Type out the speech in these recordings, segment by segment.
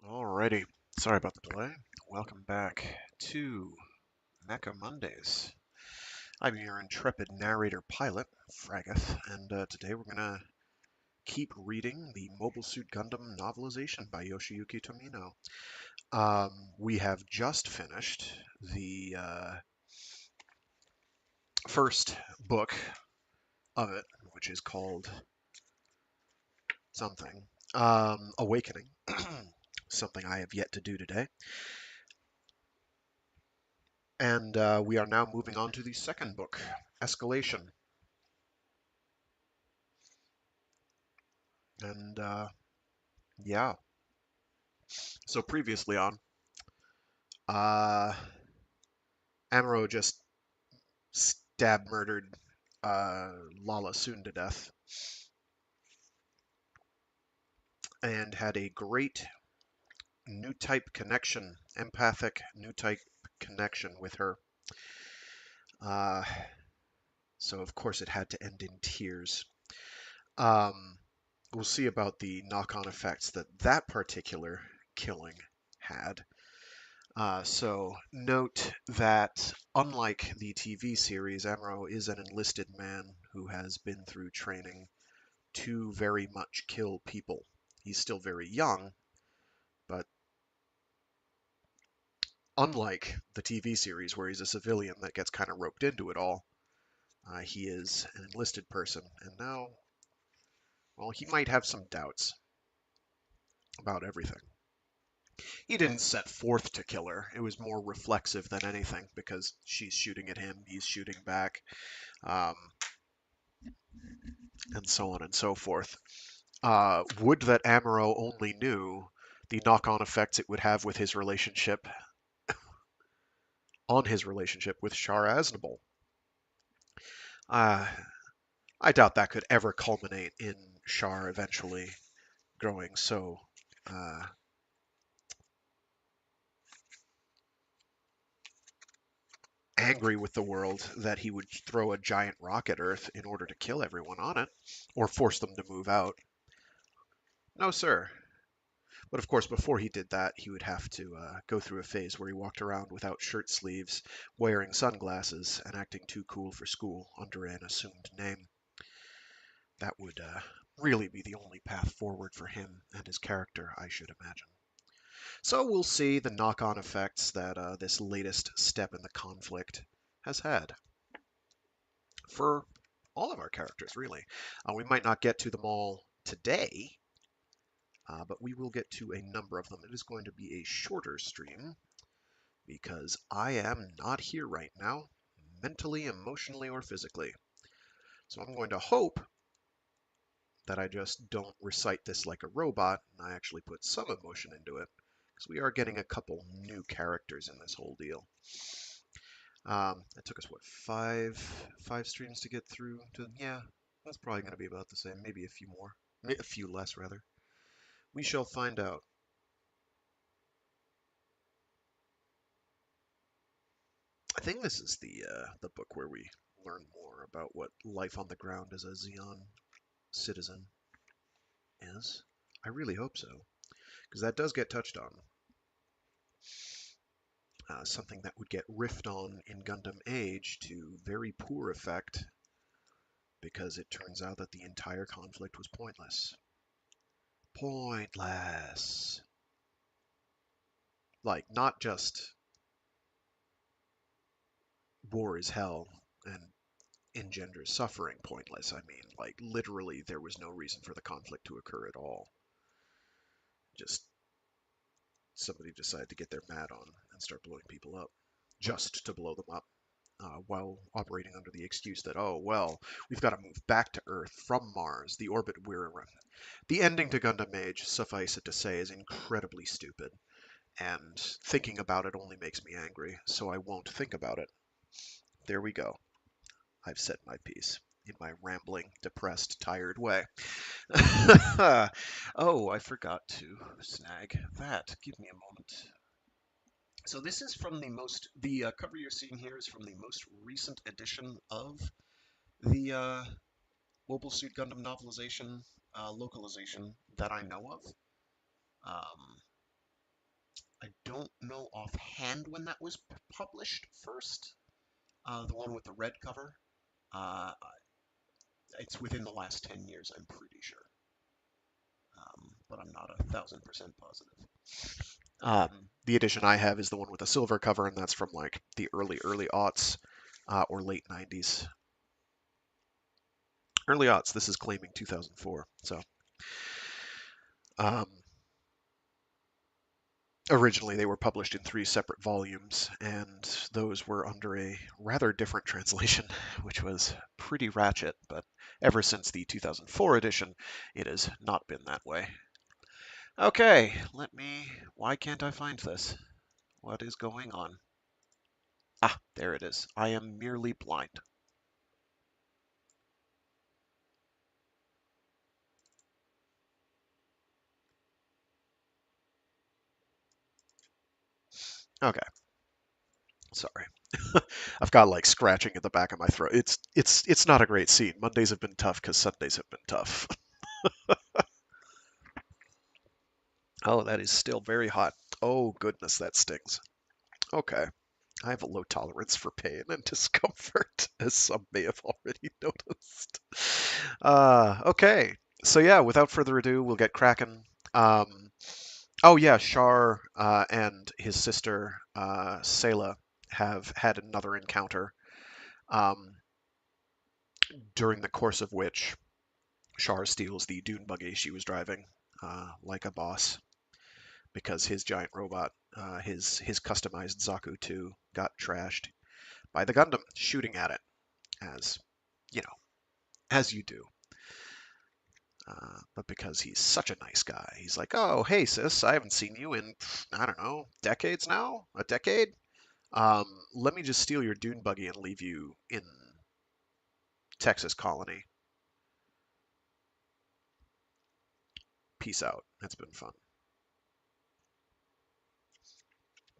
Alrighty, sorry about the delay. Welcome back to Mecha Mondays. I'm your intrepid narrator pilot, Fragath, and today we're gonna keep reading the Mobile Suit Gundam novelization by Yoshiyuki Tomino. We have just finished the first book of it, which is called something, Awakening, something I have yet to do today. And we are now moving on to the second book, Escalation. And yeah, so previously on, uh, Amuro just stab murdered Lala Soon to death and had a great new type connection, empathic new type connection with her. Uh, so of course it had to end in tears. Um, we'll see about the knock-on effects that that particular killing had. So note that unlike the TV series, Amuro is an enlisted man who has been through training to very much kill people. He's still very young, but unlike the TV series where he's a civilian that gets kind of roped into it all, he is an enlisted person. And now, well, he might have some doubts about everything. He didn't set forth to kill her. It was more reflexive than anything because she's shooting at him, he's shooting back. Um, and so on and so forth. Would that Amuro only knew the knock-on effects it would have with his relationship on his relationship with Shar Aznable. Uh, I doubt that could ever culminate in Shar eventually growing so uh, angry with the world that he would throw a giant rock at Earth in order to kill everyone on it or force them to move out. No, sir. But of course, before he did that, he would have to go through a phase where he walked around without shirt sleeves, wearing sunglasses, and acting too cool for school under an assumed name. That would really be the only path forward for him and his character, I should imagine. So we'll see the knock-on effects that this latest step in the conflict has had for all of our characters, really. We might not get to them all today, but we will get to a number of them. It is going to be a shorter stream because I am not here right now, mentally, emotionally, or physically. So I'm going to hope that I just don't recite this like a robot and I actually put some emotion into it, because we are getting a couple new characters in this whole deal. It took us, what, five streams to get through to, yeah, that's probably going to be about the same, maybe a few more, a few less, rather. We shall find out. I think this is the book where we learn more about what life on the ground as a Zeon citizen is. I really hope so, because that does get touched on. Something that would get riffed on in Gundam Age to very poor effect, because it turns out that the entire conflict was pointless. Pointless. Like, not just war is hell and engenders suffering pointless. I mean, like, literally, there was no reason for the conflict to occur at all. Just somebody decided to get their mat on and start blowing people up, just to blow them up, while operating under the excuse that, oh, well, we've got to move back to Earth from Mars, the orbit we're in. The ending to Gundam Age, suffice it to say, is incredibly stupid, and thinking about it only makes me angry, so I won't think about it. There we go. I've said my piece in my rambling, depressed, tired way. Oh, I forgot to snag that. Give me a moment. So this is from the cover you're seeing here is from the most recent edition of the Mobile Suit Gundam novelization localization that I know of. Um, I don't know offhand when that was published first. The one with the red cover. Uh, it's within the last 10 years, I'm pretty sure. But I'm not 1,000% positive. The edition I have is the one with the silver cover, and that's from like the early aughts or late 90s. Early aughts. This is claiming 2004. So um, originally they were published in 3 separate volumes, and those were under a rather different translation, which was pretty ratchet. But ever since the 2004 edition, it has not been that way. Okay, let me. Why can't I find this? What is going on? Ah, there it is. I am merely blind. Okay, sorry. I've got like scratching at the back of my throat. It's not a great scene. Mondays have been tough because Sundays have been tough. Oh, that is still very hot. Oh goodness, that stings. Okay. I have a low tolerance for pain and discomfort, as some may have already noticed. Okay. So yeah, without further ado, we'll get cracking. Um, oh yeah, Shar and his sister Sayla have had another encounter, um, during the course of which Shar steals the dune buggy she was driving, like a boss, because his giant robot, his customized Zaku 2, got trashed by the Gundam shooting at it, as you know, as you do. But because he's such a nice guy, he's like, "Oh, hey sis, I haven't seen you in I don't know, decades now, a decade. Let me just steal your dune buggy and leave you in Texas colony. Peace out. It's been fun."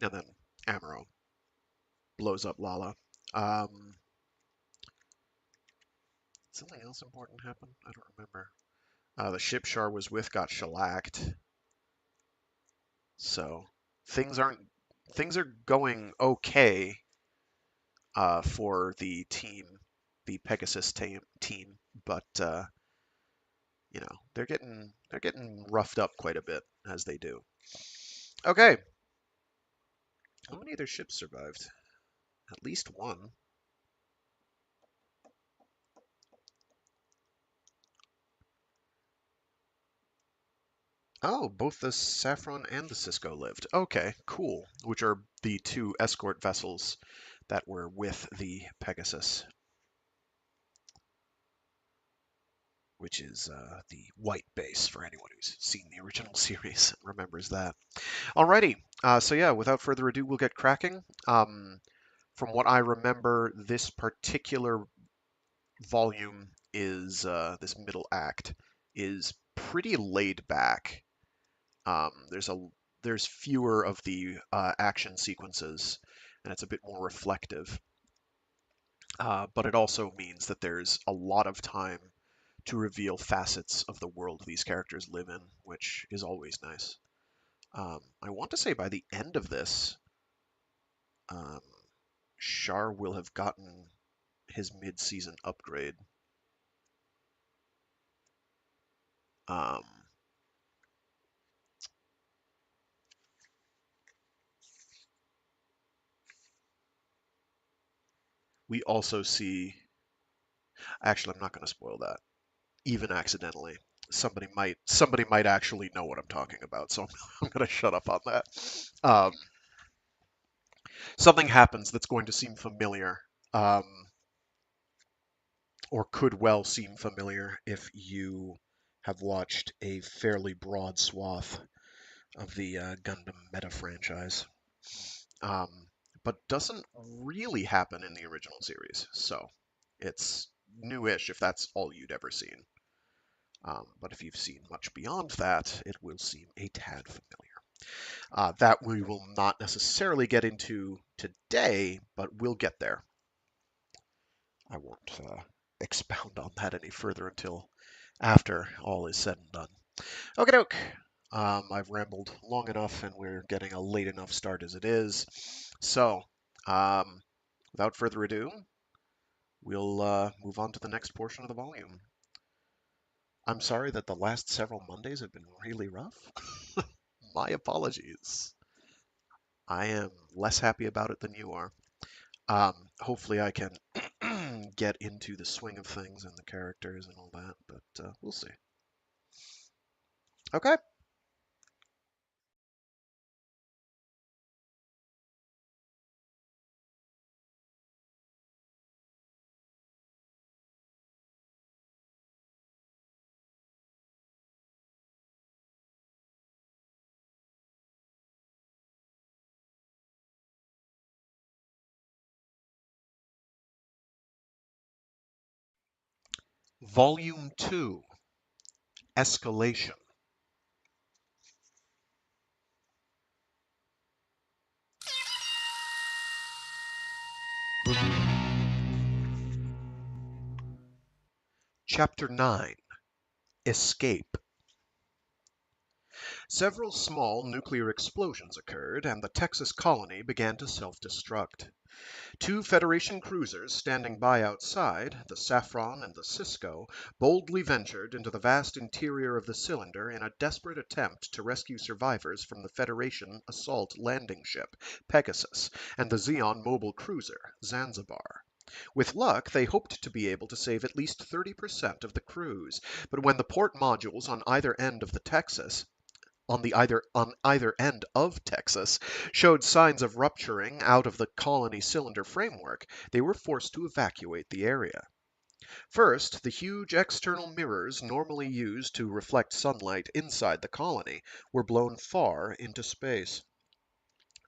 And then Amuro blows up Lala. Um, Something else important happened? I don't remember. The ship Char was with got shellacked, so things aren't things are going okay for the team, the Pegasus team, but they're getting roughed up quite a bit as they do. Okay, how many of their ships survived? At least one. Oh, both the Saffron and the Cisco lived. Okay, cool. Which are the 2 escort vessels that were with the Pegasus, which is the white base for anyone who's seen the original series and remembers that. Alrighty, so yeah, without further ado, we'll get cracking. From what I remember, this particular volume is this middle act is pretty laid back. There's fewer of the action sequences, and it's a bit more reflective. But it also means that there's a lot of time to reveal facets of the world these characters live in, which is always nice. I want to say by the end of this, um, Char will have gotten his mid-season upgrade. Um, we also see. Actually, I'm not going to spoil that, even accidentally. Somebody might actually know what I'm talking about, so I'm going to shut up on that. Um, Something happens that's going to seem familiar, um, or could well seem familiar if you have watched a fairly broad swath of the Gundam meta franchise, um, but doesn't really happen in the original series. So it's newish if that's all you'd ever seen. But if you've seen much beyond that, it will seem a tad familiar. That we will not necessarily get into today, but we'll get there. I won't expound on that any further until after all is said and done. Okay, doke. I've rambled long enough, and we're getting a late enough start as it is. So, um, without further ado, we'll move on to the next portion of the volume. I'm sorry that the last several Mondays have been really rough. My apologies. I am less happy about it than you are. Hopefully, I can get into the swing of things and the characters and all that, but we'll see. Okay. Volume 2, Escalation. Chapter 9, Escape. Several small nuclear explosions occurred, and the Texas colony began to self-destruct. Two Federation cruisers standing by outside, the Saffron and the Cisco, boldly ventured into the vast interior of the cylinder in a desperate attempt to rescue survivors from the Federation assault landing ship, Pegasus, and the Zeon mobile cruiser, Zanzibar. With luck, they hoped to be able to save at least 30% of the crews, but when the port modules on either end of the Texas on either end of Texas showed signs of rupturing out of the colony cylinder framework, they were forced to evacuate the area. First, the huge external mirrors normally used to reflect sunlight inside the colony were blown far into space.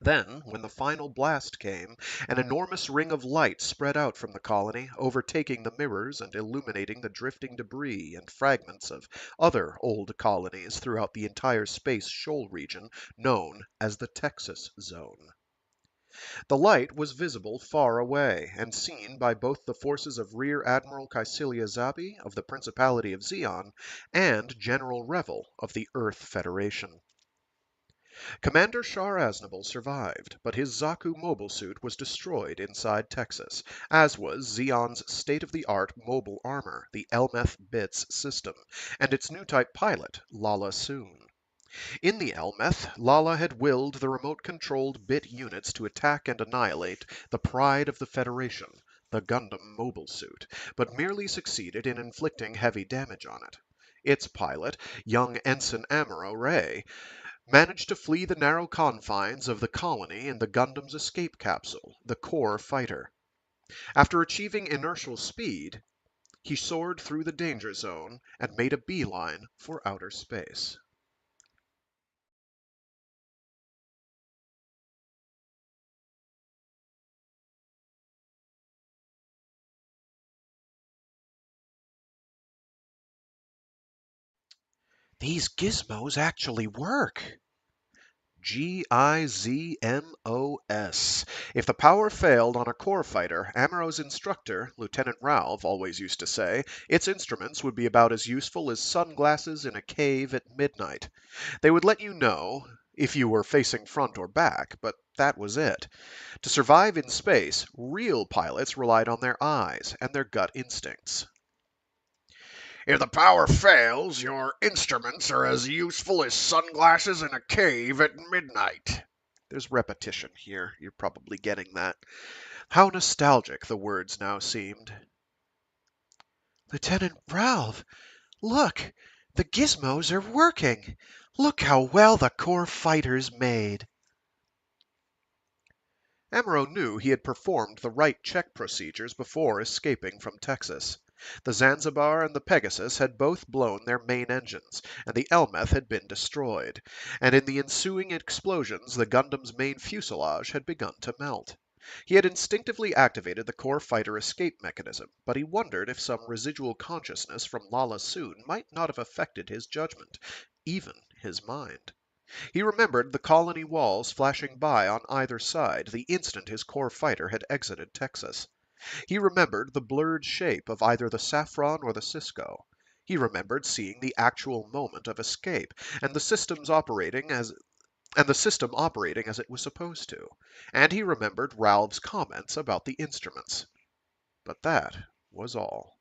Then, when the final blast came, an enormous ring of light spread out from the colony, overtaking the mirrors and illuminating the drifting debris and fragments of other old colonies throughout the entire space shoal region known as the Texas Zone. The light was visible far away, and seen by both the forces of Rear Admiral Caecilia Zabi of the Principality of Zeon and General Revel of the Earth Federation. Commander Shar Aznable survived, but his Zaku mobile suit was destroyed inside Texas, as was Zeon's state-of-the-art mobile armor, the Elmeth Bits system, and its new type pilot, Lala Soon. In the Elmeth, Lala had willed the remote-controlled bit units to attack and annihilate the pride of the Federation, the Gundam mobile suit, but merely succeeded in inflicting heavy damage on it. Its pilot, young Ensign Amuro Ray, managed to flee the narrow confines of the colony in the Gundam's escape capsule, the Core Fighter. After achieving inertial speed, he soared through the danger zone and made a beeline for outer space. These gizmos actually work. Gizmos. If the power failed on a core fighter, Amuro's instructor, Lieutenant Ralph, always used to say, its instruments would be about as useful as sunglasses in a cave at midnight. They would let you know if you were facing front or back, but that was it. To survive in space, real pilots relied on their eyes and their gut instincts. If the power fails, your instruments are as useful as sunglasses in a cave at midnight. There's repetition here. You're probably getting that. How nostalgic the words now seemed. Lieutenant Ralph, look! The gizmos are working! Look how well the core fighter's made! Amuro knew he had performed the right check procedures before escaping from Texas. The Zanzibar and the Pegasus had both blown their main engines, and the Elmeth had been destroyed, and in the ensuing explosions the Gundam's main fuselage had begun to melt. He had instinctively activated the core fighter escape mechanism, but he wondered if some residual consciousness from Lala Soon might not have affected his judgment, even his mind. He remembered the colony walls flashing by on either side the instant his core fighter had exited Texas. He remembered the blurred shape of either the Saffron or the Cisco. He remembered seeing the actual moment of escape and the system operating as it was supposed to, and he remembered Ralph's comments about the instruments. But that was all.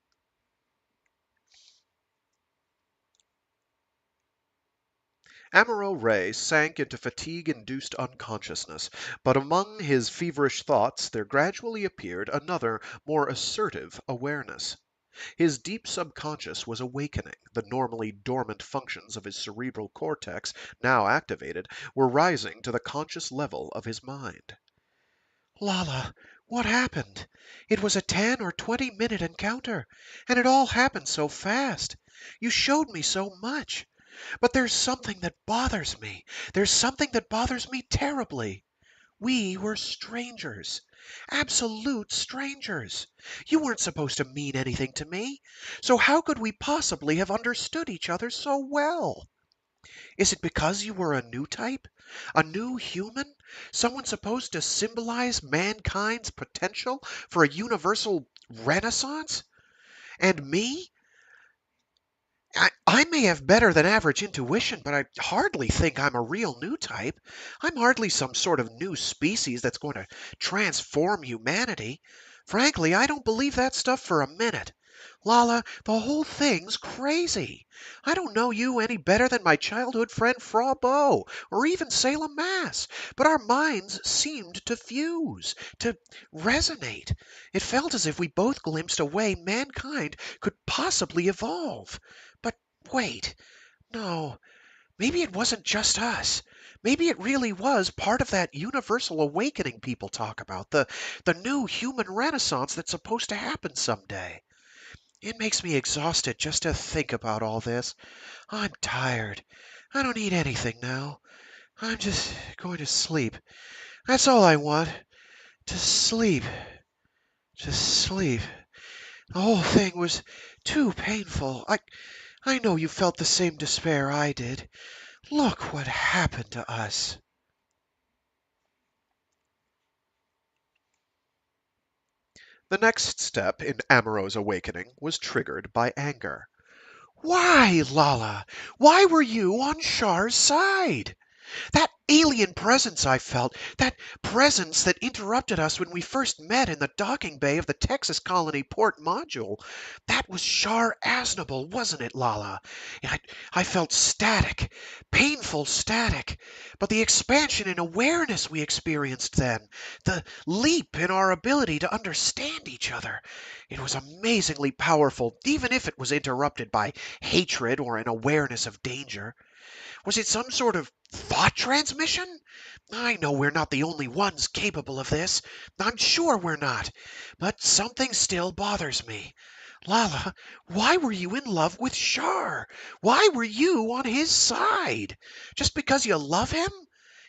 Amuro Ray sank into fatigue-induced unconsciousness, but among his feverish thoughts there gradually appeared another, more assertive awareness. His deep subconscious was awakening. The normally dormant functions of his cerebral cortex, now activated, were rising to the conscious level of his mind. Lala, what happened? It was a 10 or 20 minute encounter, and it all happened so fast. You showed me so much. But there's something that bothers me. There's something that bothers me terribly. We were strangers. Absolute strangers. You weren't supposed to mean anything to me. So how could we possibly have understood each other so well? Is it because you were a new type? A new human? Someone supposed to symbolize mankind's potential for a universal renaissance? And me? I may have better than average intuition, but I hardly think I'm a real new type. I'm hardly some sort of new species that's going to transform humanity. Frankly, I don't believe that stuff for a minute. Lala, the whole thing's crazy. I don't know you any better than my childhood friend Fra Bow, or even Salem Mass, but our minds seemed to fuse, to resonate. It felt as if we both glimpsed a way mankind could possibly evolve. But wait, no, maybe it wasn't just us. Maybe it really was part of that universal awakening people talk about, the new human renaissance that's supposed to happen someday. It makes me exhausted just to think about all this. I'm tired. I don't need anything now. I'm just going to sleep. That's all I want. To sleep. To sleep. The whole thing was too painful. I know you felt the same despair I did. Look what happened to us. The next step in Amuro's awakening was triggered by anger. Why, Lala? Why were you on Shar's side? That alien presence I felt, that presence that interrupted us when we first met in the docking bay of the Texas Colony Port Module, that was Shar Aznable, wasn't it, Lala? I felt static, painful static. But the expansion in awareness we experienced then, the leap in our ability to understand each other, it was amazingly powerful, even if it was interrupted by hatred or an awareness of danger. Was it some sort of thought transmission? I know we're not the only ones capable of this. I'm sure we're not. But something still bothers me. Lala, why were you in love with Shar? Why were you on his side? Just because you love him?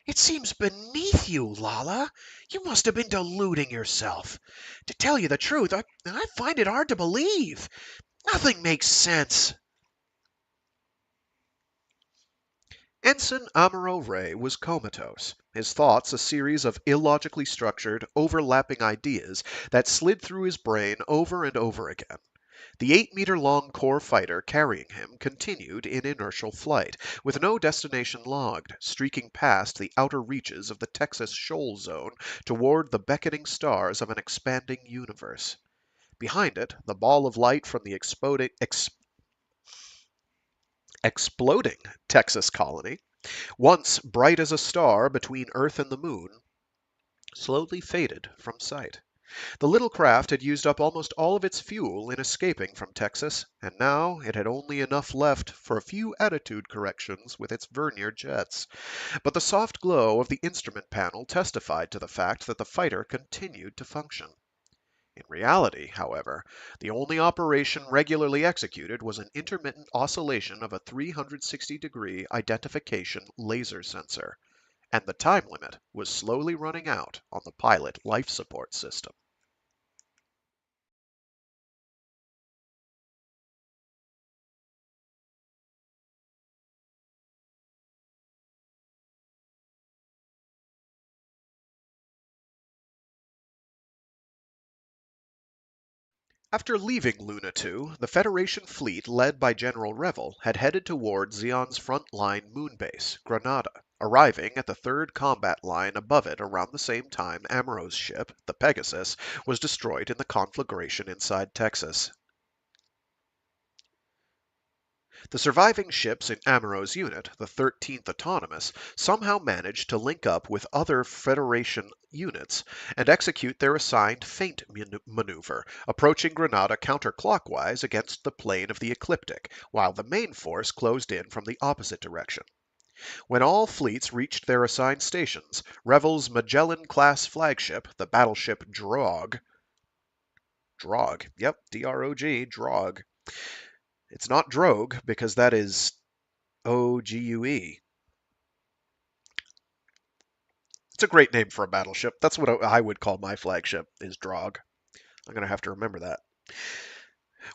It seems beneath you, Lala. You must have been deluding yourself. To tell you the truth, I find it hard to believe. Nothing makes sense. Ensign Amuro Ray was comatose, his thoughts a series of illogically structured, overlapping ideas that slid through his brain over and over again. The 8-meter-long core fighter carrying him continued in inertial flight, with no destination logged, streaking past the outer reaches of the Texas Shoal Zone toward the beckoning stars of an expanding universe. Behind it, the ball of light from the exploding Texas colony, once bright as a star between Earth and the Moon, slowly faded from sight. The little craft had used up almost all of its fuel in escaping from Texas, and now it had only enough left for a few attitude corrections with its vernier jets. But the soft glow of the instrument panel testified to the fact that the fighter continued to function. In reality, however, the only operation regularly executed was an intermittent oscillation of a 360-degree identification laser sensor, and the time limit was slowly running out on the pilot life support system. After leaving Luna 2, the Federation fleet led by General Revel had headed toward Zeon's front-line moon base, Granada, arriving at the third combat line above it around the same time Amuro's ship, the Pegasus, was destroyed in the conflagration inside Texas. The surviving ships in Amuro's unit, the 13th Autonomous, somehow managed to link up with other Federation units and execute their assigned feint maneuver, approaching Granada counterclockwise against the plane of the ecliptic, while the main force closed in from the opposite direction. When all fleets reached their assigned stations, Revel's Magellan-class flagship, the battleship Drog, yep, D-R-O-G, Drog. It's not Drogue, because that is OGUE. It's a great name for a battleship. That's what I would call my flagship, is Drog. I'm going to have to remember that.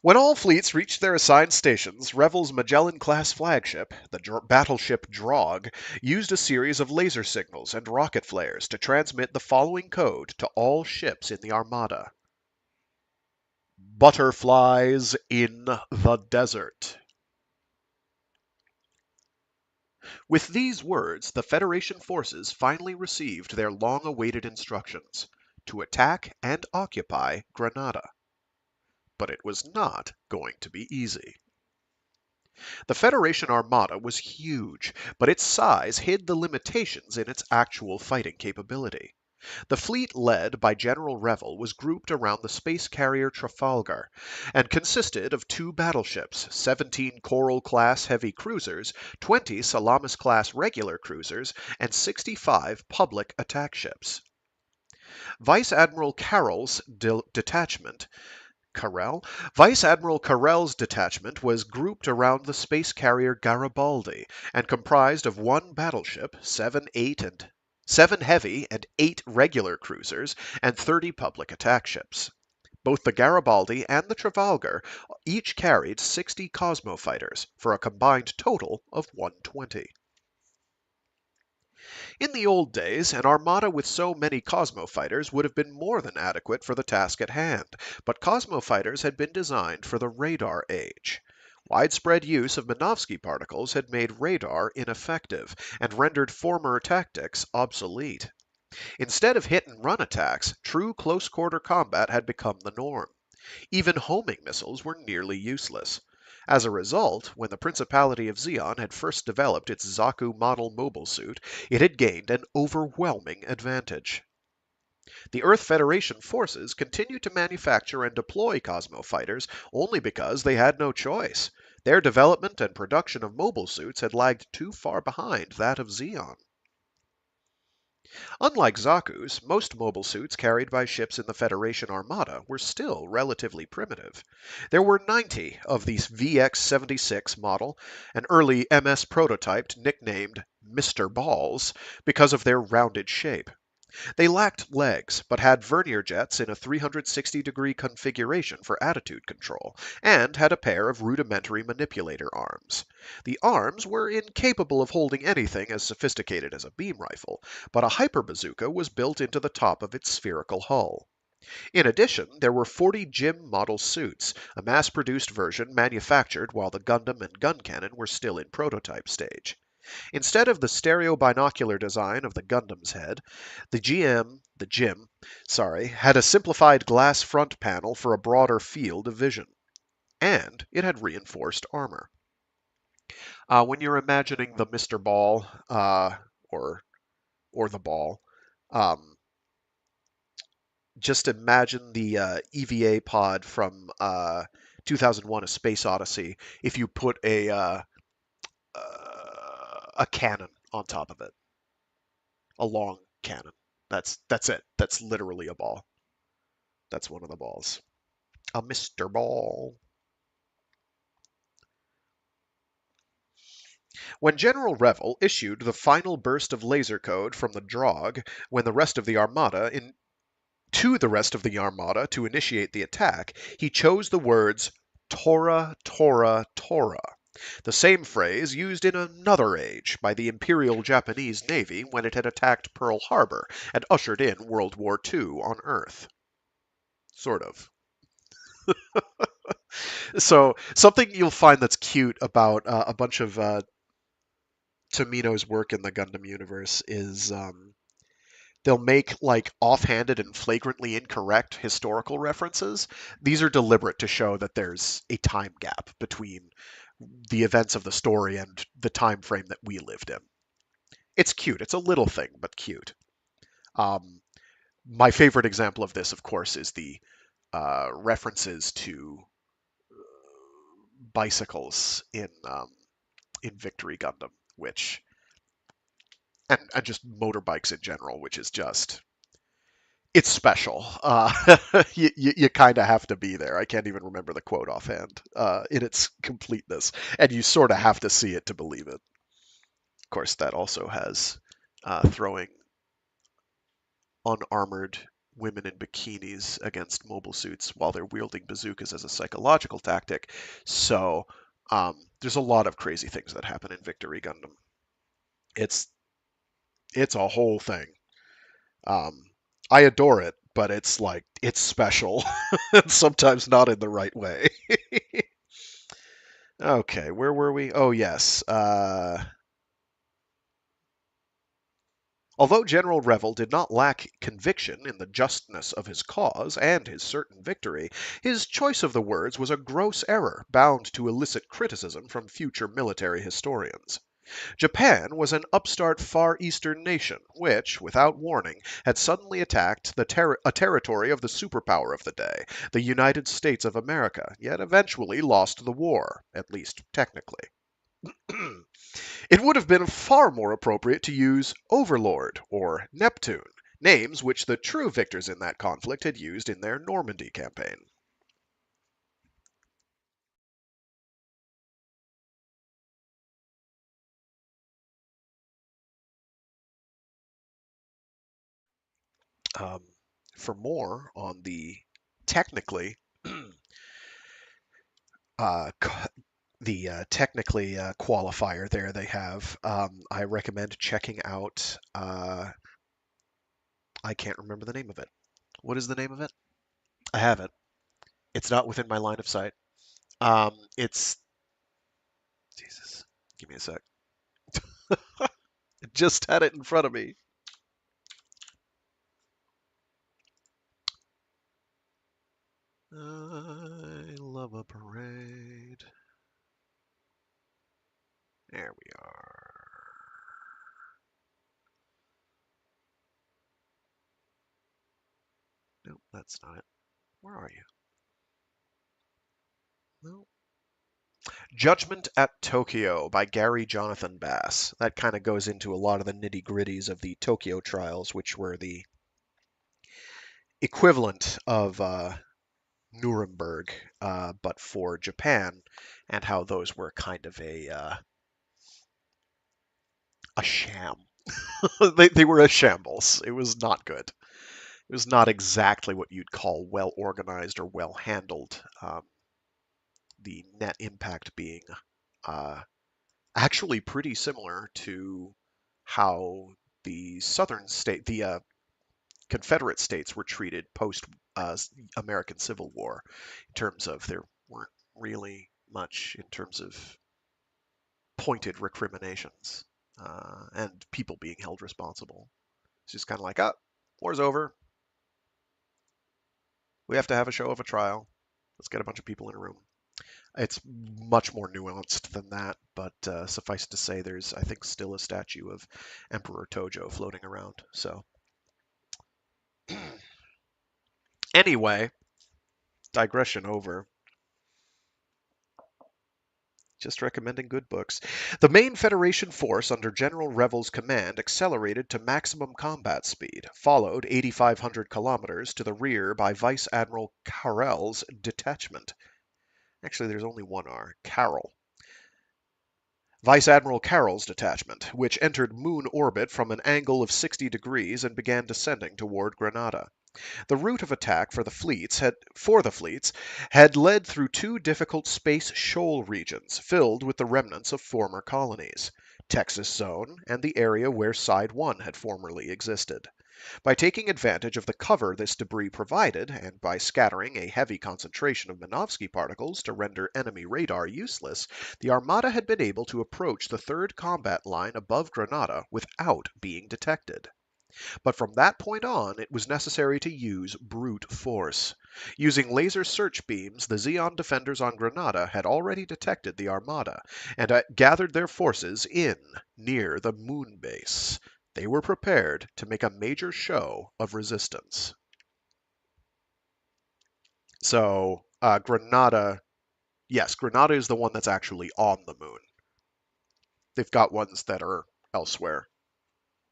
When all fleets reached their assigned stations, Revel's Magellan-class flagship, the battleship Drog, used a series of laser signals and rocket flares to transmit the following code to all ships in the Armada. Butterflies in the desert. With these words, the Federation forces finally received their long-awaited instructions to attack and occupy Granada. But it was not going to be easy. The Federation Armada was huge, but its size hid the limitations in its actual fighting capability. The fleet led by General Revel was grouped around the space carrier Trafalgar and consisted of 2 battleships, 17 Coral-class heavy cruisers, 20 Salamis-class regular cruisers, and 65 public attack ships. Vice Admiral Carroll's detachment Vice Admiral Carrel's detachment was grouped around the space carrier Garibaldi and comprised of 1 battleship, 7 heavy and 8 regular cruisers, and 30 public attack ships. Both the Garibaldi and the Trafalgar each carried 60 Cosmo fighters, for a combined total of 120. In the old days, an armada with so many Cosmo fighters would have been more than adequate for the task at hand, but Cosmo fighters had been designed for the radar age. Widespread use of Minovsky particles had made radar ineffective and rendered former tactics obsolete. Instead of hit-and-run attacks, true close-quarter combat had become the norm. Even homing missiles were nearly useless. As a result, when the Principality of Zeon had first developed its Zaku model mobile suit, it had gained an overwhelming advantage. The Earth Federation forces continued to manufacture and deploy Cosmo fighters only because they had no choice. Their development and production of mobile suits had lagged too far behind that of Zeon. Unlike Zaku's, most mobile suits carried by ships in the Federation Armada were still relatively primitive. There were 90 of the VX-76 model, an early MS prototype nicknamed Mr. Balls because of their rounded shape. They lacked legs, but had vernier jets in a 360-degree configuration for attitude control, and had a pair of rudimentary manipulator arms. The arms were incapable of holding anything as sophisticated as a beam rifle, but a hyper bazooka was built into the top of its spherical hull. In addition, there were 40 GIM model suits, a mass-produced version manufactured while the Gundam and gun cannon were still in prototype stage. Instead of the stereo binocular design of the Gundam's head, the GIM had a simplified glass front panel for a broader field of vision. And it had reinforced armor. When you're imagining the Mr. Ball, or the ball, just imagine the EVA pod from 2001: A Space Odyssey if you put a cannon on top of it. A long cannon. That's it. That's literally a ball. That's one of the balls. A Mr. Ball. When General Revel issued the final burst of laser code from the Drog to the rest of the Armada to initiate the attack, he chose the words Tora, Tora, Tora, the same phrase used in another age by the Imperial Japanese Navy when it had attacked Pearl Harbor and ushered in World War II on Earth. Sort of. So something you'll find that's cute about a bunch of Tomino's work in the Gundam universe is they'll make like offhanded and flagrantly incorrect historical references. These are deliberate to show that there's a time gap between the events of the story and the time frame that we lived in. It's cute. It's a little thing, but cute. Um, my favorite example of this, of course, is the references to bicycles in Victory Gundam, which and just motorbikes in general, which is just it's special. You kind of have to be there. I can't even remember the quote offhand in its completeness, and you sort of have to see it to believe it. Of course, that also has throwing unarmored women in bikinis against mobile suits while they're wielding bazookas as a psychological tactic. So there's a lot of crazy things that happen in Victory Gundam. It's it's a whole thing. Um, I adore it, but it's like it's special, and sometimes not in the right way. Okay, where were we? Oh yes. Although General Revel did not lack conviction in the justness of his cause and his certain victory, his choice of the words was a gross error bound to elicit criticism from future military historians. Japan was an upstart Far Eastern nation which, without warning, had suddenly attacked a territory of the superpower of the day, the United States of America, yet eventually lost the war, at least technically. It would have been far more appropriate to use Overlord or Neptune, names which the true victors in that conflict had used in their Normandy campaign. Um, for more on the technically uh, technically qualifier there they have, I recommend checking out. I can't remember the name of it. What is the name of it? I have it. It's not within my line of sight. It's Jesus. Give me a sec. Just had it in front of me. I love a parade. There we are. Nope, that's not it. Where are you? No. Judgment at Tokyo by Gary Jonathan Bass. That kind of goes into a lot of the nitty gritties of the Tokyo trials, which were the equivalent of Nuremberg, but for Japan, and how those were kind of a sham. They were a shambles. It was not good. It was not exactly what you'd call well organized or well handled. The net impact being uh, actually pretty similar to how the southern state, the Confederate states, were treated post American Civil War, in terms of there weren't really much in terms of pointed recriminations and people being held responsible. It's just kind of like, ah, war's over. We have to have a show of a trial. Let's get a bunch of people in a room. It's much more nuanced than that, but suffice to say, there's, I think, still a statue of Emperor Tojo floating around. So, anyway, digression over. Just recommending good books. The main Federation force under General Revel's command accelerated to maximum combat speed, followed 8,500 kilometers to the rear by Vice Admiral Carrel's detachment. Actually, there's only one R. Carroll. Vice Admiral Carroll's detachment, which entered Moon orbit from an angle of 60 degrees and began descending toward Granada. The route of attack for the fleets had led through two difficult space shoal regions filled with the remnants of former colonies, Texas Zone and the area where Side 1 had formerly existed. By taking advantage of the cover this debris provided, and by scattering a heavy concentration of Minovsky particles to render enemy radar useless, the Armada had been able to approach the third combat line above Granada without being detected. But from that point on, it was necessary to use brute force. Using laser search beams, the Zeon defenders on Granada had already detected the Armada, and gathered their forces in near the moon base. They were prepared to make a major show of resistance. So, Granada, yes, Granada is the one that's actually on the moon. They've got ones that are elsewhere,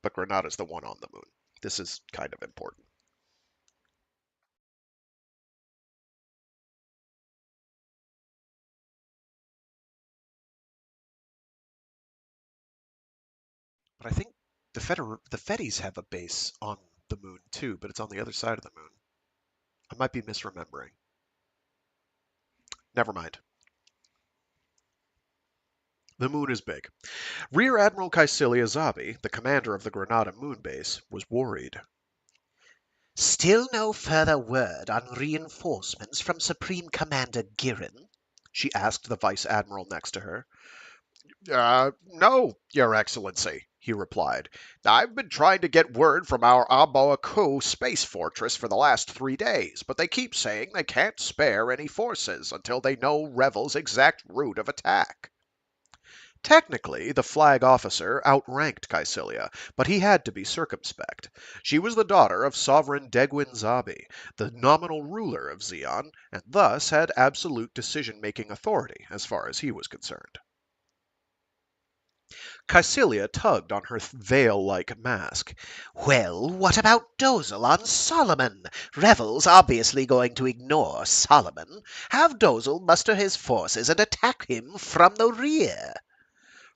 but Granada is the one on the moon. This is kind of important. But I think the Feddies have a base on the moon too, but it's on the other side of the moon. I might be misremembering. Never mind. The moon is big. Rear Admiral Caecilia Zabi, the commander of the Granada moon base, was worried. Still no further word on reinforcements from Supreme Commander Girin? She asked the Vice Admiral next to her. No, Your Excellency, he replied. I've been trying to get word from our Aboaku space fortress for the last 3 days, but they keep saying they can't spare any forces until they know Revel's exact route of attack. Technically, the flag officer outranked Caecilia, but he had to be circumspect. She was the daughter of Sovereign Degwin Zabi, the nominal ruler of Zeon, and thus had absolute decision-making authority as far as he was concerned. Caecilia tugged on her veil-like mask. Well, what about Dozel on Solomon? Revel's obviously going to ignore Solomon. Have Dozel muster his forces and attack him from the rear.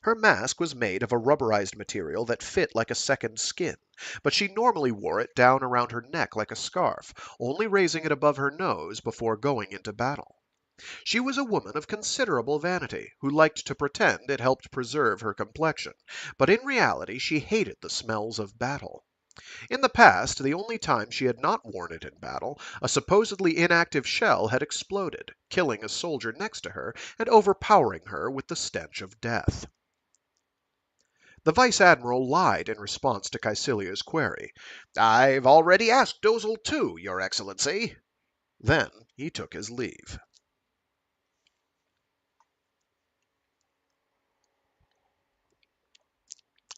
Her mask was made of a rubberized material that fit like a second skin, but she normally wore it down around her neck like a scarf, only raising it above her nose before going into battle. She was a woman of considerable vanity, who liked to pretend it helped preserve her complexion, but in reality she hated the smells of battle. In the past, the only time she had not worn it in battle, a supposedly inactive shell had exploded, killing a soldier next to her and overpowering her with the stench of death. The Vice Admiral lied in response to Caecilia's query. I've already asked Dozel too, Your Excellency. Then he took his leave.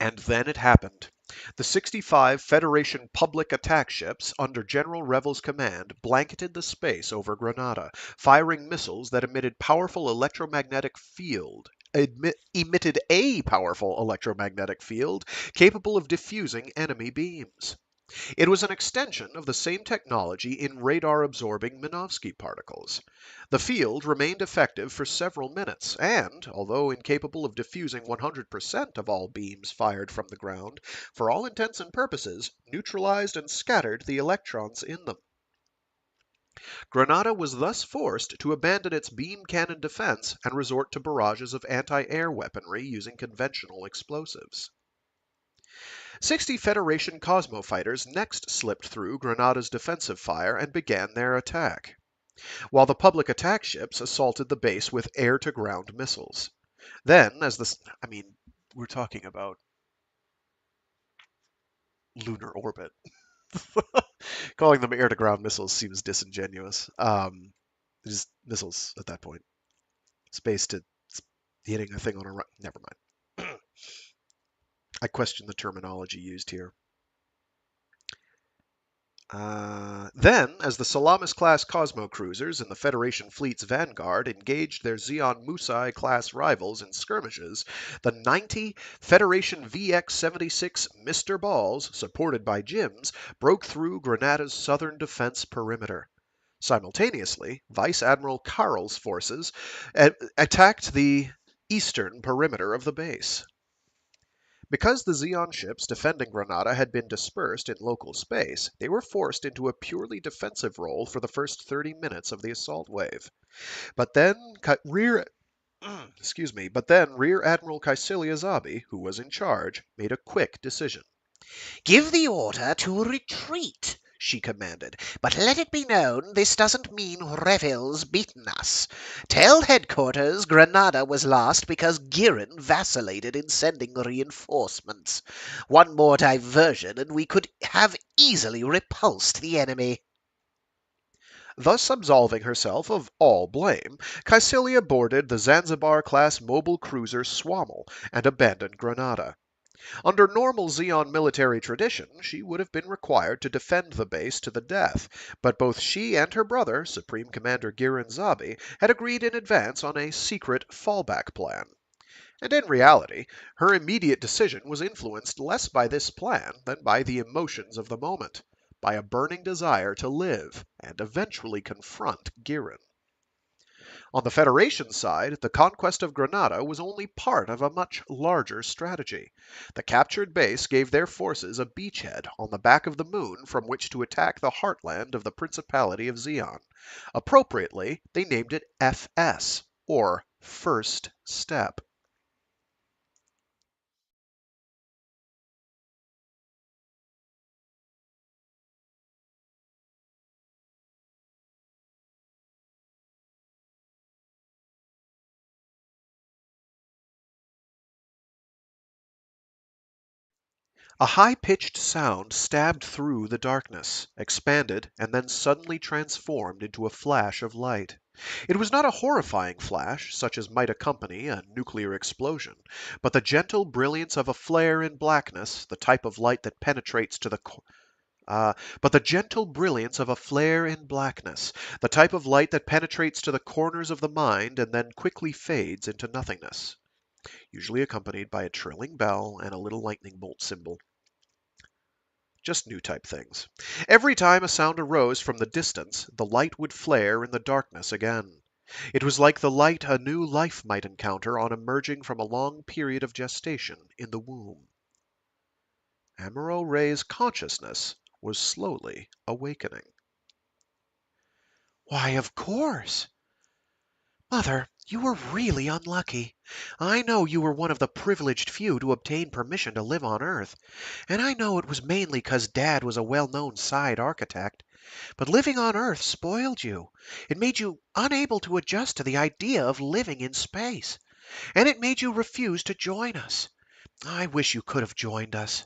And then it happened. The 65 Federation public attack ships under General Revel's command blanketed the space over Granada, firing missiles that emitted emitted a powerful electromagnetic field capable of diffusing enemy beams. It was an extension of the same technology in radar-absorbing Minovsky particles. The field remained effective for several minutes, and, although incapable of diffusing 100% of all beams fired from the ground, for all intents and purposes, neutralized and scattered the electrons in them. Granada was thus forced to abandon its beam cannon defense and resort to barrages of anti-air weaponry using conventional explosives. 60 Federation Cosmo fighters next slipped through Granada's defensive fire and began their attack, while the public attack ships assaulted the base with air-to-ground missiles. Then, we're talking about lunar orbit. Calling them air-to-ground missiles seems disingenuous. Just missiles at that point. Space to hitting a thing on a... Never mind. I question the terminology used here. Then, as the Salamis-class Cosmo cruisers in the Federation fleet's vanguard engaged their Zeon Musai-class rivals in skirmishes, the 90 Federation VX-76 Mr. Balls, supported by Jims, broke through Granada's southern defense perimeter. Simultaneously, Vice Admiral Karl's forces attacked the eastern perimeter of the base. Because the Zeon ships defending Granada had been dispersed in local space, they were forced into a purely defensive role for the first 30 minutes of the assault wave. But then Rear Admiral Caecilia Zabi, who was in charge, made a quick decision. Give the order to retreat, she commanded. But let it be known this doesn't mean Revel's beaten us. Tell headquarters Granada was lost because Giran vacillated in sending reinforcements. One more diversion and we could have easily repulsed the enemy. Thus absolving herself of all blame, Caecilia boarded the Zanzibar-class mobile cruiser Swammel and abandoned Granada. Under normal Zeon military tradition, she would have been required to defend the base to the death, but both she and her brother, Supreme Commander Giran Zabi, had agreed in advance on a secret fallback plan. And in reality, her immediate decision was influenced less by this plan than by the emotions of the moment, by a burning desire to live and eventually confront Giran. On the Federation side, the conquest of Granada was only part of a much larger strategy. The captured base gave their forces a beachhead on the back of the moon from which to attack the heartland of the Principality of Zeon. Appropriately, they named it FS, or First Step. A high-pitched sound stabbed through the darkness, expanded, and then suddenly transformed into a flash of light. It was not a horrifying flash, such as might accompany a nuclear explosion, but the gentle brilliance of a flare in blackness, the type of light that penetrates to the but the gentle brilliance of a flare in blackness, the type of light that penetrates to the corners of the mind and then quickly fades into nothingness, usually accompanied by a trilling bell and a little lightning bolt symbol. Just new type things. Every time a sound arose from the distance, the light would flare in the darkness again. It was like the light a new life might encounter on emerging from a long period of gestation in the womb. Amuro Ray's consciousness was slowly awakening. Why, of course. Mother, you were really unlucky. I know you were one of the privileged few to obtain permission to live on Earth, and I know it was mainly 'cause Dad was a well-known side architect. But living on Earth spoiled you. It made you unable to adjust to the idea of living in space, and it made you refuse to join us. I wish you could have joined us.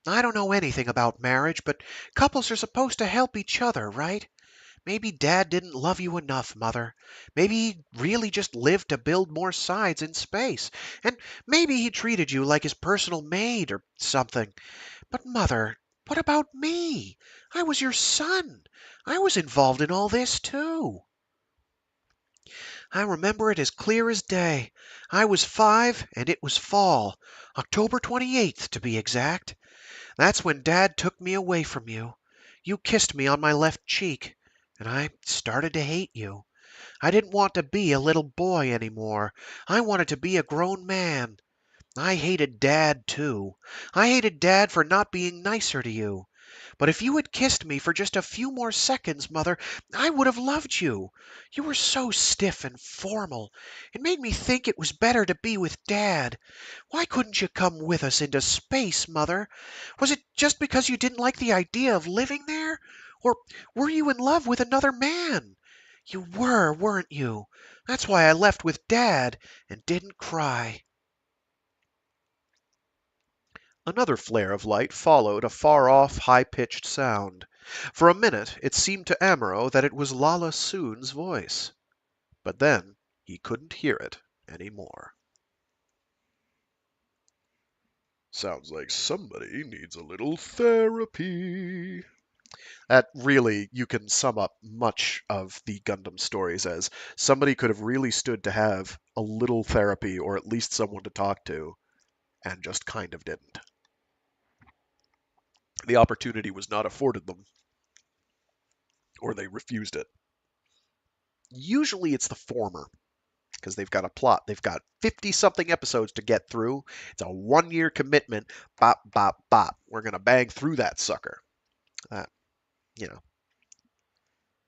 I don't know anything about marriage, but couples are supposed to help each other, right? Maybe Dad didn't love you enough, Mother. Maybe he really just lived to build more sides in space. And maybe he treated you like his personal maid or something. But, Mother, what about me? I was your son. I was involved in all this, too. I remember it as clear as day. I was 5, and it was fall. October 28th, to be exact. That's when Dad took me away from you. You kissed me on my left cheek, and I started to hate you. I didn't want to be a little boy anymore. I wanted to be a grown man. I hated Dad, too. I hated Dad for not being nicer to you. But if you had kissed me for just a few more seconds, Mother, I would have loved you. You were so stiff and formal. It made me think it was better to be with Dad. Why couldn't you come with us into space, Mother? Was it just because you didn't like the idea of living there? Or were you in love with another man? You were, weren't you? That's why I left with Dad and didn't cry. Another flare of light followed a far-off, high-pitched sound. For a minute it seemed to Amuro that it was Lala Soon's voice. But then he couldn't hear it any more. Sounds like somebody needs a little therapy. That really, you can sum up much of the Gundam stories as somebody could have really stood to have a little therapy or at least someone to talk to and just kind of didn't. The opportunity was not afforded them, or they refused it. Usually it's the former, because they've got a plot. They've got 50 something episodes to get through. It's a 1 year commitment. Bop, bop, bop. We're going to bang through that sucker. Uh, you know,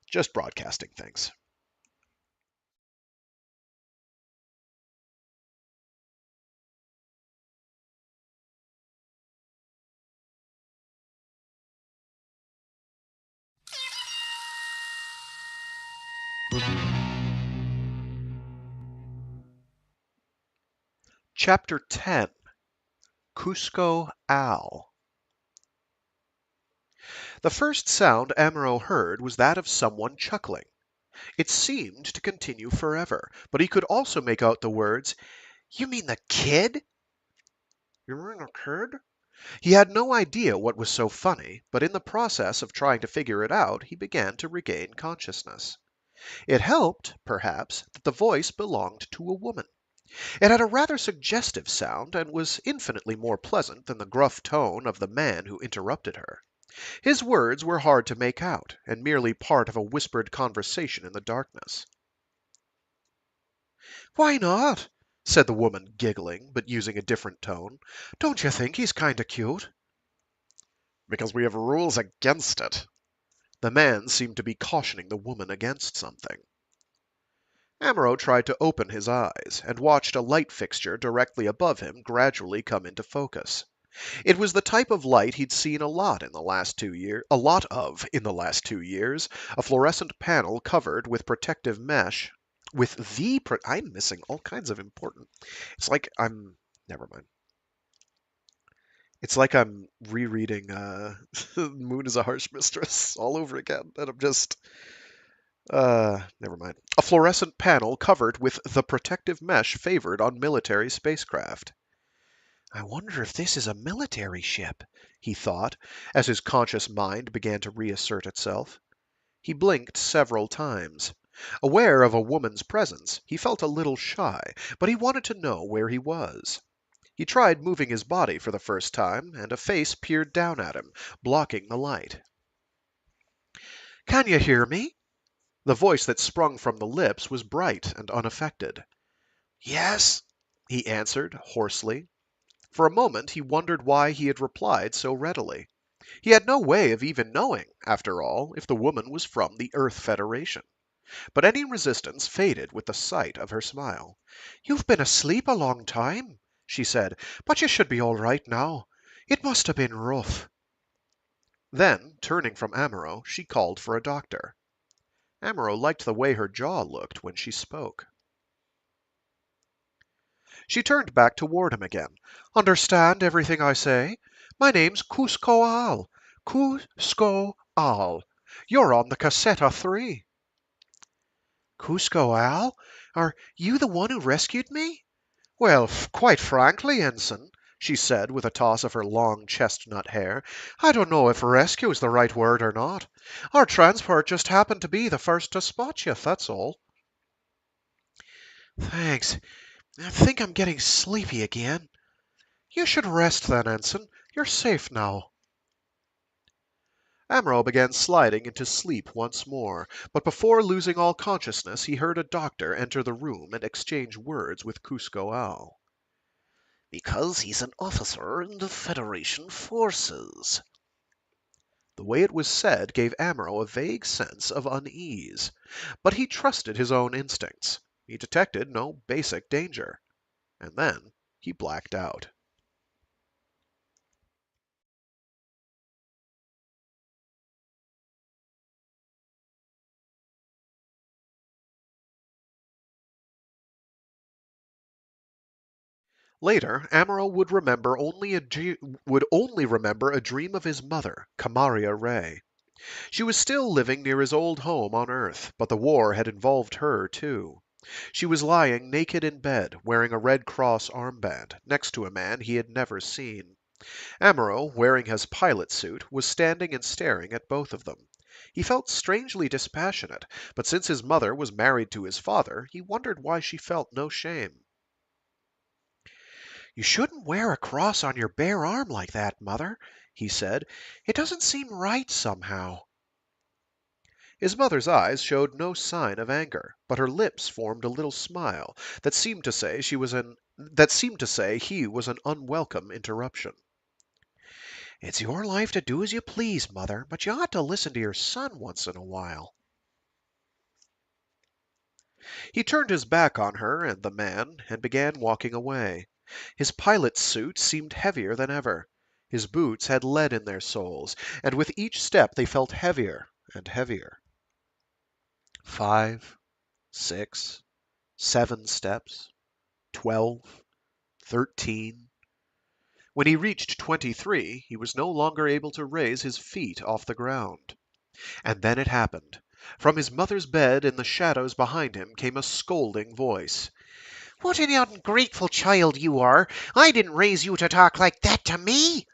just broadcasting things. Chapter 10 Cusco Al. The first sound Amuro heard was that of someone chuckling. It seemed to continue forever, but he could also make out the words, "You mean the kid?" "You mean the kid?" He had no idea what was so funny, but in the process of trying to figure it out, he began to regain consciousness. It helped, perhaps, that the voice belonged to a woman. It had a rather suggestive sound and was infinitely more pleasant than the gruff tone of the man who interrupted her. His words were hard to make out, and merely part of a whispered conversation in the darkness. "Why not?" said the woman, giggling, but using a different tone. "Don't you think he's kind of cute?" "Because we have rules against it." The man seemed to be cautioning the woman against something. Amuro tried to open his eyes, and watched a light fixture directly above him gradually come into focus. It was the type of light he'd seen a lot in the last 2 years, a fluorescent panel covered with protective mesh. I'm missing all kinds of important. It's like I'm. Never mind. It's like I'm rereading Moon is a Harsh Mistress all over again, and I'm just. Never mind. A fluorescent panel covered with the protective mesh favored on military spacecraft. "I wonder if this is a military ship," he thought, as his conscious mind began to reassert itself. He blinked several times. Aware of a woman's presence, he felt a little shy, but he wanted to know where he was. He tried moving his body for the first time, and a face peered down at him, blocking the light. "Can you hear me?" The voice that sprung from the lips was bright and unaffected. "Yes," he answered, hoarsely. For a moment he wondered why he had replied so readily. He had no way of even knowing, after all, if the woman was from the Earth Federation. But any resistance faded with the sight of her smile. "You've been asleep a long time," she said, "but you should be all right now. It must have been rough." Then, turning from Amuro, she called for a doctor. Amuro liked the way her jaw looked when she spoke. She turned back toward him again. "Understand everything I say? My name's Cusco Al. Cusco Al. You're on the Cassetta 3. "Cusco Al? Are you the one who rescued me?" "Well, quite frankly, Ensign," she said with a toss of her long chestnut hair, "I don't know if rescue is the right word or not. Our transport just happened to be the first to spot you, that's all." "Thanks. I think I'm getting sleepy again." "You should rest then, Ensign. You're safe now." Amro began sliding into sleep once more, but before losing all consciousness he heard a doctor enter the room and exchange words with Cusco Al. "Because he's an officer in the Federation forces." The way it was said gave Amro a vague sense of unease, but he trusted his own instincts. He detected no basic danger. And then he blacked out. Later, Amaro would only remember a dream of his mother, Kamaria Ray. She was still living near his old home on Earth, but the war had involved her too. She was lying naked in bed, wearing a Red Cross armband, next to a man he had never seen. Amaro, wearing his pilot suit, was standing and staring at both of them. He felt strangely dispassionate, but since his mother was married to his father, he wondered why she felt no shame. "You shouldn't wear a cross on your bare arm like that, Mother," he said. "It doesn't seem right, somehow." His mother's eyes showed no sign of anger, but her lips formed a little smile that seemed to say he was an unwelcome interruption. "It's your life to do as you please, Mother, but you ought to listen to your son once in a while." He turned his back on her and the man and began walking away. His pilot's suit seemed heavier than ever. His boots had lead in their soles, and with each step they felt heavier and heavier. 5 6, 7 steps, 12, 13. When he reached 23, he was no longer able to raise his feet off the ground. And then it happened. From his mother's bed in the shadows behind him came a scolding voice. What an ungrateful child you are! I didn't raise you to talk like that to me!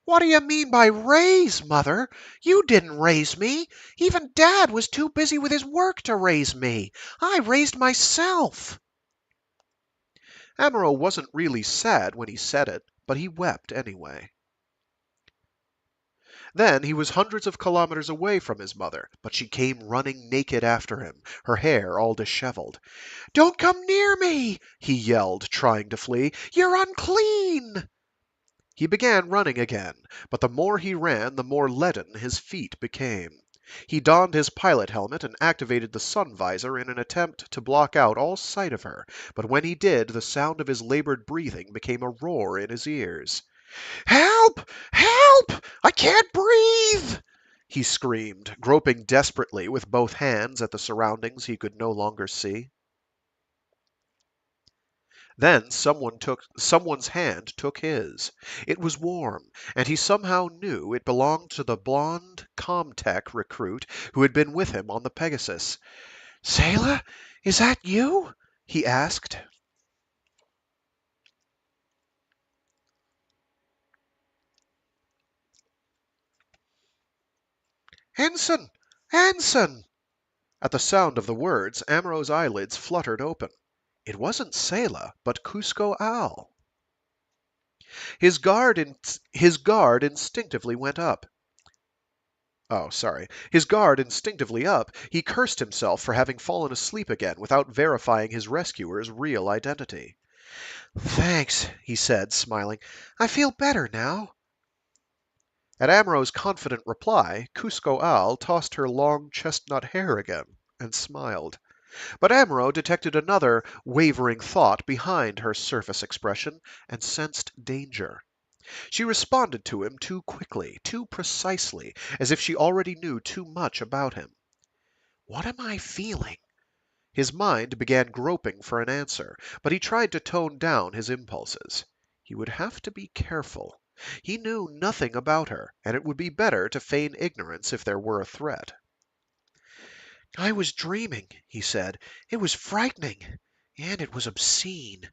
What do you mean by raise, Mother? You didn't raise me. Even Dad was too busy with his work to raise me. I raised myself. Amuro wasn't really sad when he said it, but he wept anyway. Then he was hundreds of kilometers away from his mother, but she came running naked after him, her hair all disheveled. "Don't come near me!" he yelled, trying to flee. "You're unclean!" He began running again, but the more he ran, the more leaden his feet became. He donned his pilot helmet and activated the sun visor in an attempt to block out all sight of her, but when he did, the sound of his labored breathing became a roar in his ears. "Help! Help! I can't breathe!" he screamed, groping desperately with both hands at the surroundings he could no longer see. Then someone's hand took his. It was warm, and he somehow knew it belonged to the blonde Comtech recruit who had been with him on the Pegasus. "Sayla, is that you?" he asked. "Ensign! Ensign!" At the sound of the words, Amuro's eyelids fluttered open. It wasn't Sayla, but Cusco Al. His guard instinctively went up. His guard instinctively up, he cursed himself for having fallen asleep again without verifying his rescuer's real identity. "Thanks," he said, smiling. "I feel better now." At Amuro's confident reply, Cusco Al tossed her long chestnut hair again and smiled. But Amuro detected another wavering thought behind her surface expression and sensed danger. She responded to him too quickly, too precisely, as if she already knew too much about him. "What am I feeling?" His mind began groping for an answer, but he tried to tone down his impulses. He would have to be careful. He knew nothing about her, and it would be better to feign ignorance if there were a threat. "I was dreaming," he said. "It was frightening, and it was obscene."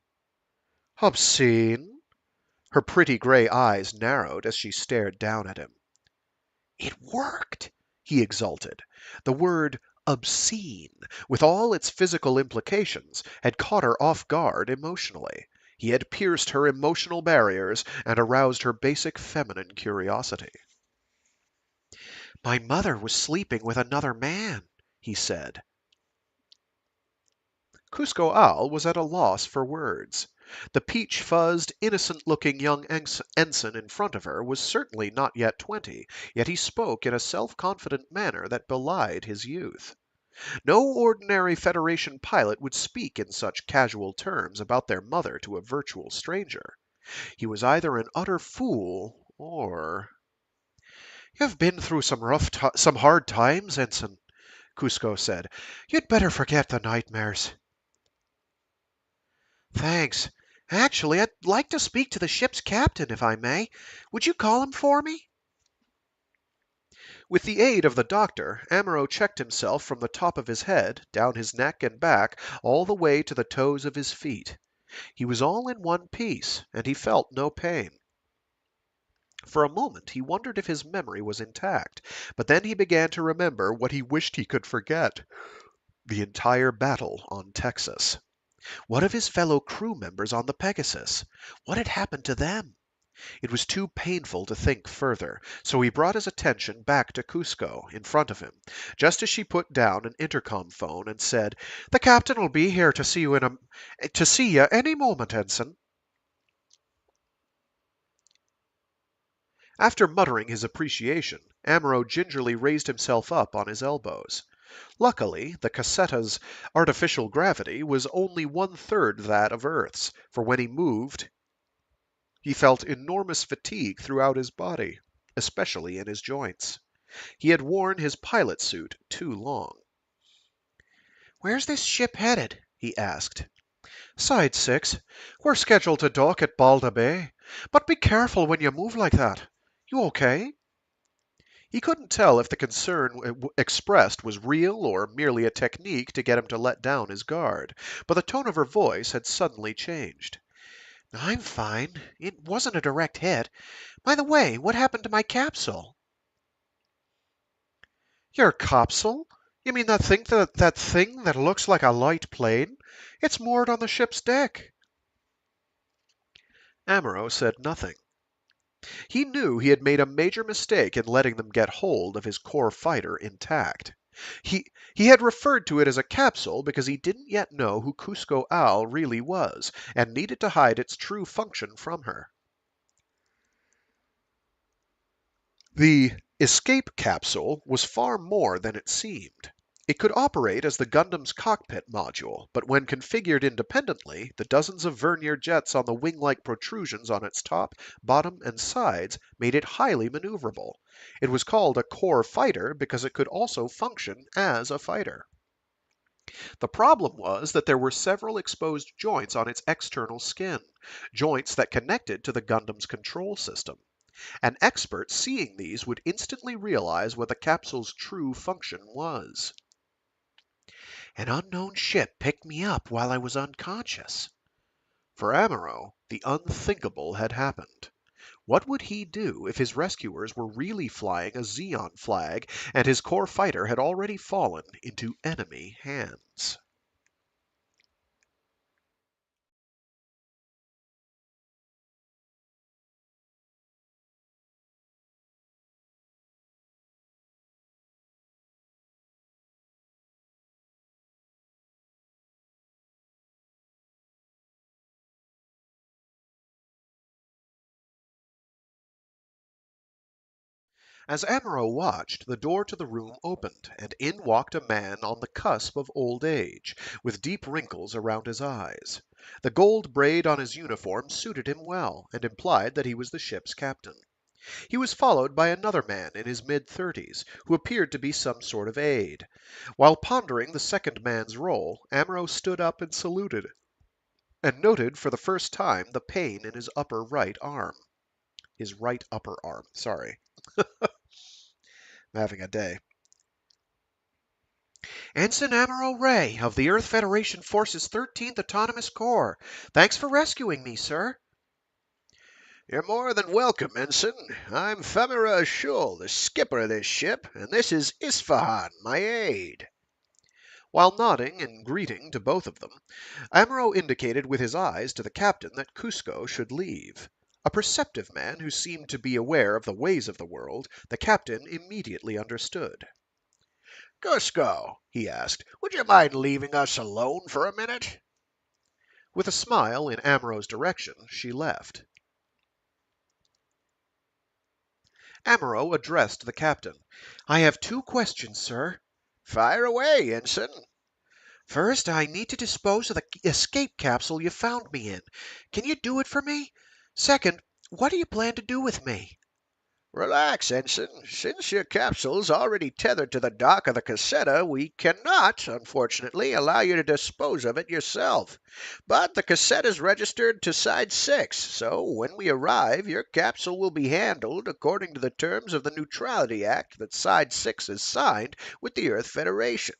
"Obscene?" Her pretty gray eyes narrowed as she stared down at him. "It worked!" he exulted. The word obscene, with all its physical implications, had caught her off guard emotionally. He had pierced her emotional barriers and aroused her basic feminine curiosity. "My mother was sleeping with another man," he said. Cusco Al was at a loss for words. The peach-fuzzed, innocent-looking young ensign in front of her was certainly not yet 20, yet he spoke in a self-confident manner that belied his youth. No ordinary Federation pilot would speak in such casual terms about their mother to a virtual stranger. He was either an utter fool or... "You've been through some hard times, Ensign," Cusco said. "You'd better forget the nightmares." "Thanks. Actually, I'd like to speak to the ship's captain, if I may. Would you call him for me?" With the aid of the doctor, Amuro checked himself from the top of his head, down his neck and back, all the way to the toes of his feet. He was all in one piece, and he felt no pain. For a moment he wondered if his memory was intact, but then he began to remember what he wished he could forget: the entire battle on Texas. What of his fellow crew members on the Pegasus? What had happened to them? It was too painful to think further, so he brought his attention back to Cusco, in front of him, just as she put down an intercom phone and said, "The captain will be here to see you any moment, Ensign." After muttering his appreciation, Amuro gingerly raised himself up on his elbows. Luckily, the Cassetta's artificial gravity was only 1/3 that of Earth's, for when he moved, he felt enormous fatigue throughout his body, especially in his joints. He had worn his pilot suit too long. Where's this ship headed? He asked. Side 6. We're scheduled to dock at Balda Bay. But be careful when you move like that. You okay? He couldn't tell if the concern expressed was real or merely a technique to get him to let down his guard, but the tone of her voice had suddenly changed. I'm fine. It wasn't a direct hit. By the way, what happened to my capsule? Your capsule? You mean that thing that looks like a light plane? It's moored on the ship's deck. Amuro said nothing. He knew he had made a major mistake in letting them get hold of his core fighter intact. He had referred to it as a capsule because he didn't yet know who Cusco Al really was, and needed to hide its true function from her. The escape capsule was far more than it seemed. It could operate as the Gundam's cockpit module, but when configured independently, the dozens of vernier jets on the wing-like protrusions on its top, bottom, and sides made it highly maneuverable. It was called a core fighter because it could also function as a fighter. The problem was that there were several exposed joints on its external skin, joints that connected to the Gundam's control system. An expert seeing these would instantly realize what the capsule's true function was. An unknown ship picked me up while I was unconscious. For Amuro, the unthinkable had happened. What would he do if his rescuers were really flying a Zeon flag and his core fighter had already fallen into enemy hands? As Amuro watched, the door to the room opened, and in walked a man on the cusp of old age, with deep wrinkles around his eyes. The gold braid on his uniform suited him well, and implied that he was the ship's captain. He was followed by another man in his mid-30s, who appeared to be some sort of aide. While pondering the second man's role, Amuro stood up and saluted, and noted for the first time the pain in his upper right arm. His right upper arm, sorry. I'm having a day. Ensign Amuro Ray of the Earth Federation Force's 13th Autonomous Corps. Thanks for rescuing me, sir. You're more than welcome, Ensign. I'm Famira Ashul, the skipper of this ship, and this is Isfahan, my aide. While nodding in greeting to both of them, Amuro indicated with his eyes to the captain that Cusco should leave. A perceptive man who seemed to be aware of the ways of the world, the captain immediately understood. Cusco, he asked, would you mind leaving us alone for a minute? With a smile in Amuro's direction, she left. Amuro addressed the captain. I have 2 questions, sir. Fire away, Ensign. First, I need to dispose of the escape capsule you found me in. Can you do it for me? Second, what do you plan to do with me? Relax, Ensign. Since your capsule's already tethered to the dock of the cassetta, we cannot, unfortunately, allow you to dispose of it yourself. But the cassetta's registered to Side 6, so when we arrive, your capsule will be handled according to the terms of the Neutrality Act that Side 6 has signed with the Earth Federation.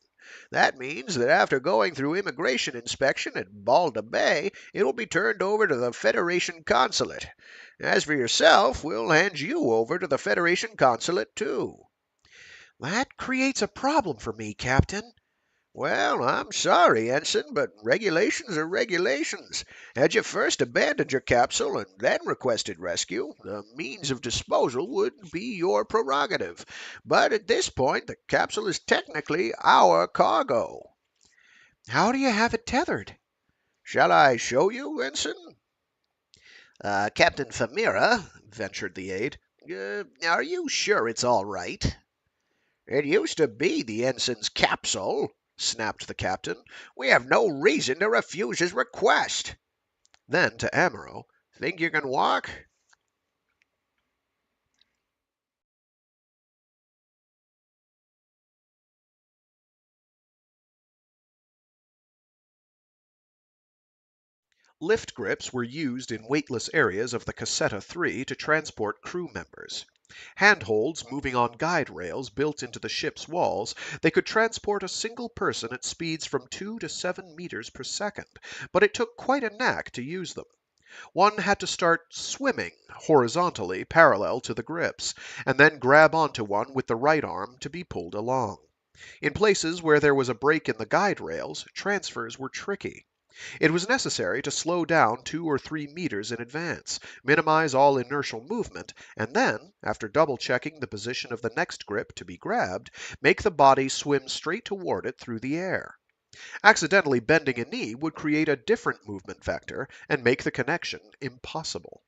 That means that after going through immigration inspection at Balda Bay, it will be turned over to the Federation Consulate. As for yourself, we'll hand you over to the Federation Consulate, too. That creates a problem for me, Captain. Well, I'm sorry, Ensign, but regulations are regulations. Had you first abandoned your capsule and then requested rescue, the means of disposal would be your prerogative. But at this point, the capsule is technically our cargo. How do you have it tethered? Shall I show you, Ensign? Captain Famira, ventured the aide, are you sure it's all right? It used to be the ensign's capsule, snapped the captain. We have no reason to refuse his request. Then to Amuro, Think you can walk? Lift grips were used in weightless areas of the Cassetta 3 to transport crew members. Handholds moving on guide rails built into the ship's walls, they could transport a single person at speeds from 2 to 7 meters per second, but it took quite a knack to use them. One had to start swimming horizontally parallel to the grips, and then grab onto one with the right arm to be pulled along. In places where there was a break in the guide rails, transfers were tricky. It was necessary to slow down 2 or 3 meters in advance, minimize all inertial movement, and then, after double checking the position of the next grip to be grabbed, make the body swim straight toward it through the air. Accidentally bending a knee would create a different movement vector and make the connection impossible.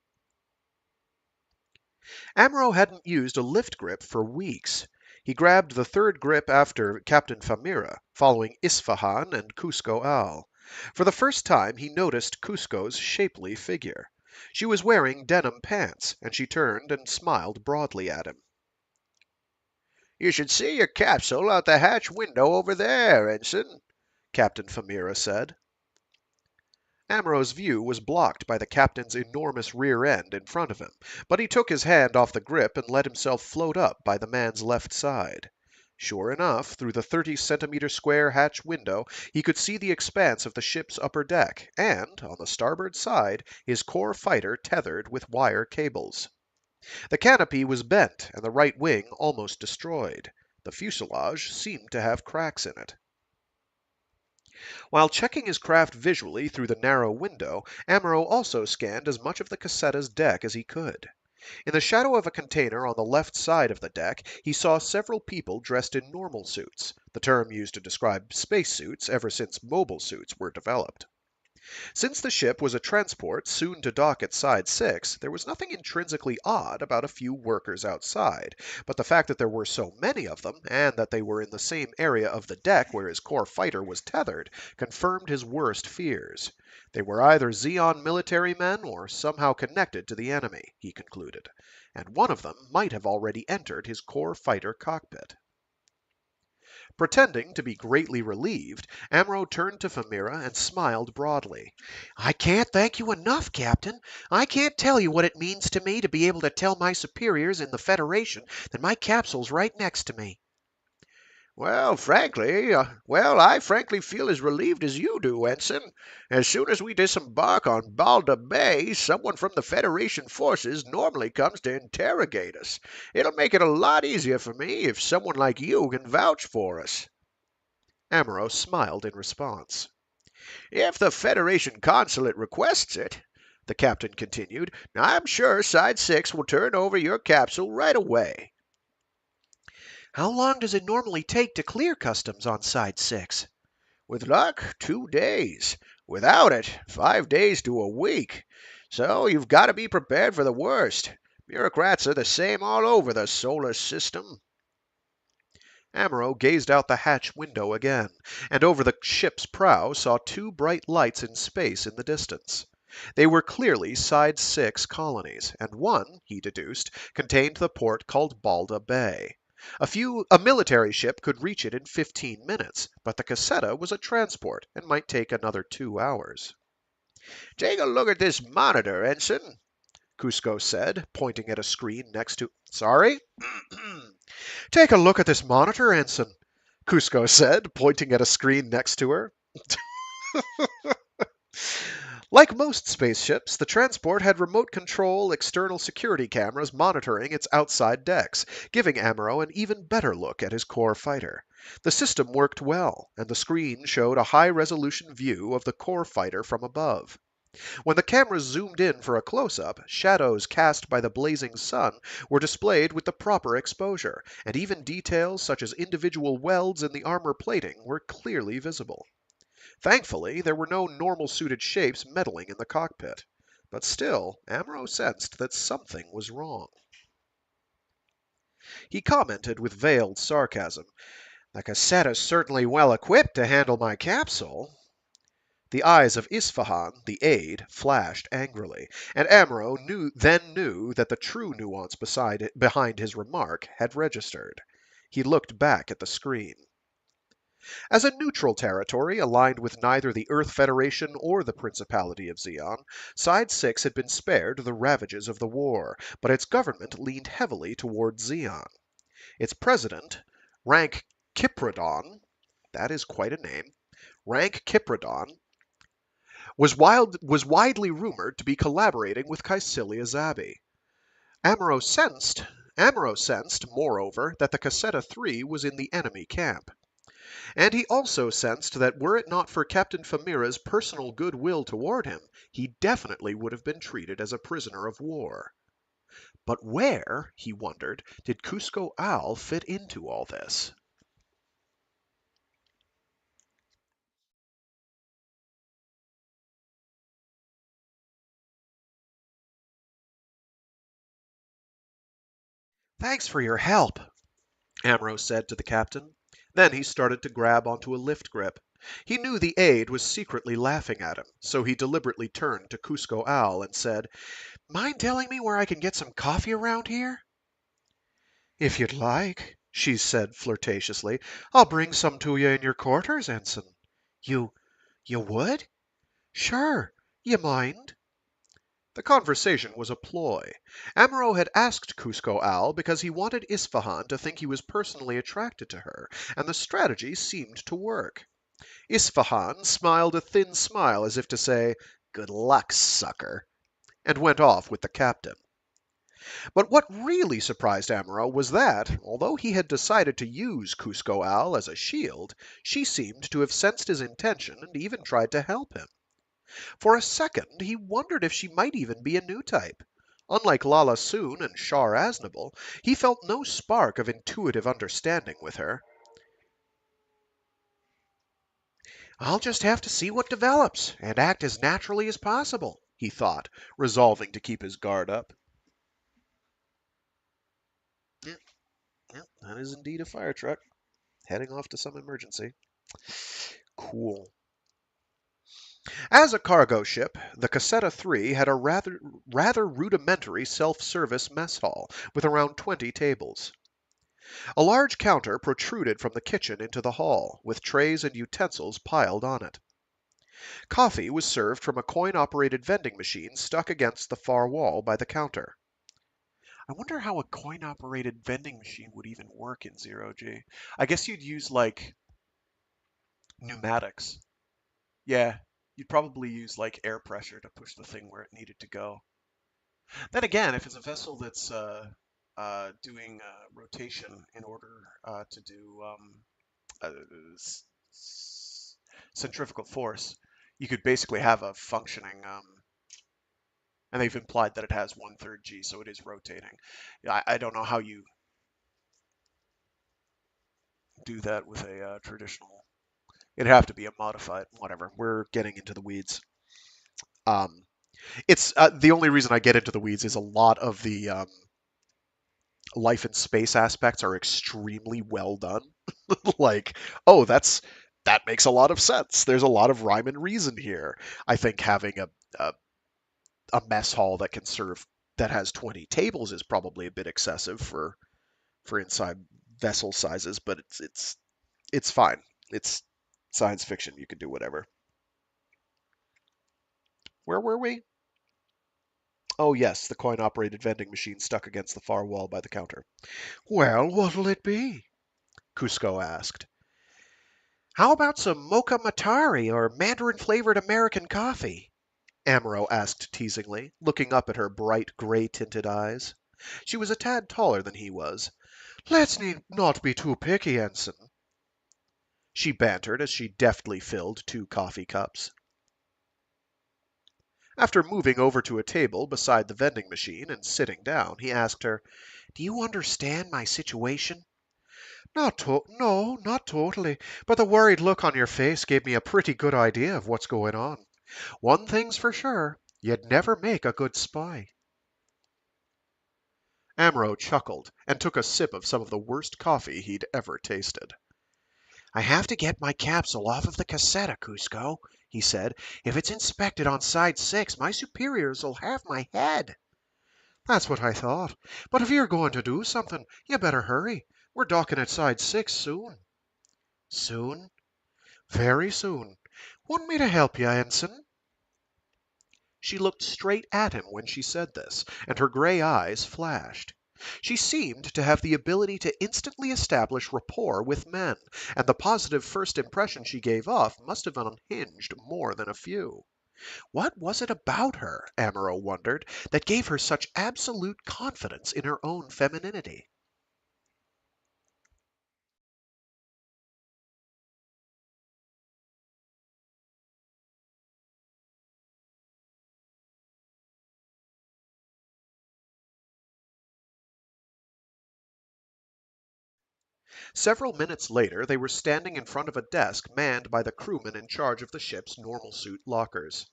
Amuro hadn't used a lift grip for weeks. He grabbed the third grip after Captain Famira, following Isfahan and Cusco Al. For the first time he noticed Cusco's shapely figure. She was wearing denim pants, and she turned and smiled broadly at him. You should see your capsule out the hatch window over there, Ensign, Captain Famira said. Amuro's view was blocked by the captain's enormous rear end in front of him, but he took his hand off the grip and let himself float up by the man's left side. Sure enough, through the 30-centimeter square hatch window, he could see the expanse of the ship's upper deck, and, on the starboard side, his core fighter tethered with wire cables. The canopy was bent and the right wing almost destroyed. The fuselage seemed to have cracks in it. While checking his craft visually through the narrow window, Amuro also scanned as much of the Cassetta's deck as he could. In the shadow of a container on the left side of the deck, he saw several people dressed in normal suits, the term used to describe spacesuits ever since mobile suits were developed. Since the ship was a transport soon to dock at Side 6, there was nothing intrinsically odd about a few workers outside, but the fact that there were so many of them, and that they were in the same area of the deck where his core fighter was tethered, confirmed his worst fears. They were either Zeon military men or somehow connected to the enemy, he concluded, and one of them might have already entered his core fighter cockpit. Pretending to be greatly relieved, Amuro turned to Famira and smiled broadly. I can't thank you enough, Captain. I can't tell you what it means to me to be able to tell my superiors in the Federation that my capsule's right next to me. I frankly feel as relieved as you do, Ensign. As soon as we disembark on Balda Bay, someone from the Federation forces normally comes to interrogate us. It'll make it a lot easier for me if someone like you can vouch for us. Amuro smiled in response. If the Federation consulate requests it, the captain continued, I'm sure Side 6 will turn over your capsule right away. How long does it normally take to clear customs on Side 6? With luck, 2 days. Without it, 5 days to a week. So you've got to be prepared for the worst. Bureaucrats are the same all over the solar system. Amuro gazed out the hatch window again, and over the ship's prow saw 2 bright lights in space in the distance. They were clearly Side 6 colonies, and one, he deduced, contained the port called Balda Bay. A military ship could reach it in 15 minutes, but the Cassetta was a transport and might take another 2 hours. Take a look at this monitor, Ensign, Cusco said, pointing at a screen next to... Sorry? Take a look at this monitor, Ensign, Cusco said, pointing at a screen next to her. Like most spaceships, the transport had remote control external security cameras monitoring its outside decks, giving Amuro an even better look at his core fighter. The system worked well, and the screen showed a high-resolution view of the core fighter from above. When the cameras zoomed in for a close-up, shadows cast by the blazing sun were displayed with the proper exposure, and even details such as individual welds in the armor plating were clearly visible. Thankfully, there were no normal-suited shapes meddling in the cockpit. But still, Amuro sensed that something was wrong. He commented with veiled sarcasm, "The Cassetta's certainly well equipped to handle my capsule." The eyes of Isfahan, the aide, flashed angrily, and Amuro knew that the true nuance behind his remark had registered. He looked back at the screen. As a neutral territory aligned with neither the Earth Federation or the Principality of Zeon, Side 6 had been spared the ravages of the war, but its government leaned heavily toward Zeon. Its president, Rank Kipradon, that is quite a name, Rank Kipradon, was widely rumored to be collaborating with Caecilia Zabi. Amuro sensed, moreover, that the Cassetta 3 was in the enemy camp. And he also sensed that were it not for Captain Famira's personal goodwill toward him, he definitely would have been treated as a prisoner of war. But where, he wondered, did Cusco Al fit into all this? Thanks for your help, Amro said to the captain. Then he started to grab onto a lift grip. He knew the aide was secretly laughing at him, so he deliberately turned to Cusco Al and said, "Mind telling me where I can get some coffee around here?" "If you'd like," she said flirtatiously, "I'll bring some to you in your quarters, Ensign." "You you would?" "Sure. You mind?" The conversation was a ploy. Amuro had asked Cusco Al because he wanted Isfahan to think he was personally attracted to her, and the strategy seemed to work. Isfahan smiled a thin smile as if to say, "Good luck, sucker," and went off with the captain. But what really surprised Amuro was that, although he had decided to use Cusco Al as a shield, she seemed to have sensed his intention and even tried to help him. For a second he wondered if she might even be a new type. Unlike Lala Soon and Shar Aznable, he felt no spark of intuitive understanding with her. "I'll just have to see what develops, and act as naturally as possible," he thought, resolving to keep his guard up. Yep, yep, that is indeed a fire truck, heading off to some emergency. Cool. As a cargo ship, the Cassetta 3 had a rather rudimentary self-service mess hall with around 20 tables. A large counter protruded from the kitchen into the hall, with trays and utensils piled on it. Coffee was served from a coin-operated vending machine stuck against the far wall by the counter. I wonder how a coin-operated vending machine would even work in 0G. I guess you'd use, like, pneumatics. Yeah, you'd probably use, like, air pressure to push the thing where it needed to go. Then again, if it's a vessel that's doing rotation in order to do uh, centrifugal force, you could basically have a functioning, and they've implied that it has 1/3 G, so it is rotating. I don't know how you do that with a traditional. It'd have to be a modified, whatever. We're getting into the weeds. Um, it's the only reason I get into the weeds is a lot of the life and space aspects are extremely well done. Like, oh, that makes a lot of sense. There's a lot of rhyme and reason here. I think having a mess hall that can serve that has 20 tables is probably a bit excessive for inside vessel sizes, but it's fine. It's science fiction. You can do whatever. Where were we? Oh, yes, the coin operated vending machine stuck against the far wall by the counter. "Well, what'll it be?" Cusco asked. "How about some mocha matari or mandarin flavored American coffee?" Amuro asked teasingly, looking up at her bright gray tinted eyes. She was a tad taller than he was. "Let's not be too picky, Ensign," she bantered as she deftly filled 2 coffee cups. After moving over to a table beside the vending machine and sitting down, he asked her, "Do you understand my situation?" No, not totally, but the worried look on your face gave me a pretty good idea of what's going on. One thing's for sure, you'd never make a good spy." Amro chuckled and took a sip of some of the worst coffee he'd ever tasted. "I have to get my capsule off of the cassetta, Cusco," he said. "If it's inspected on side 6, my superiors'll have my head." "That's what I thought. But if you're going to do something, you better hurry. We're docking at side 6 soon." Soon? Very soon. Want me to help you, Ensign? She looked straight at him when she said this, and her gray eyes flashed. She seemed to have the ability to instantly establish rapport with men, and the positive first impression she gave off must have unhinged more than a few. What was it about her, Amaro wondered, that gave her such absolute confidence in her own femininity? Several minutes later, they were standing in front of a desk manned by the crewman in charge of the ship's normal suit lockers.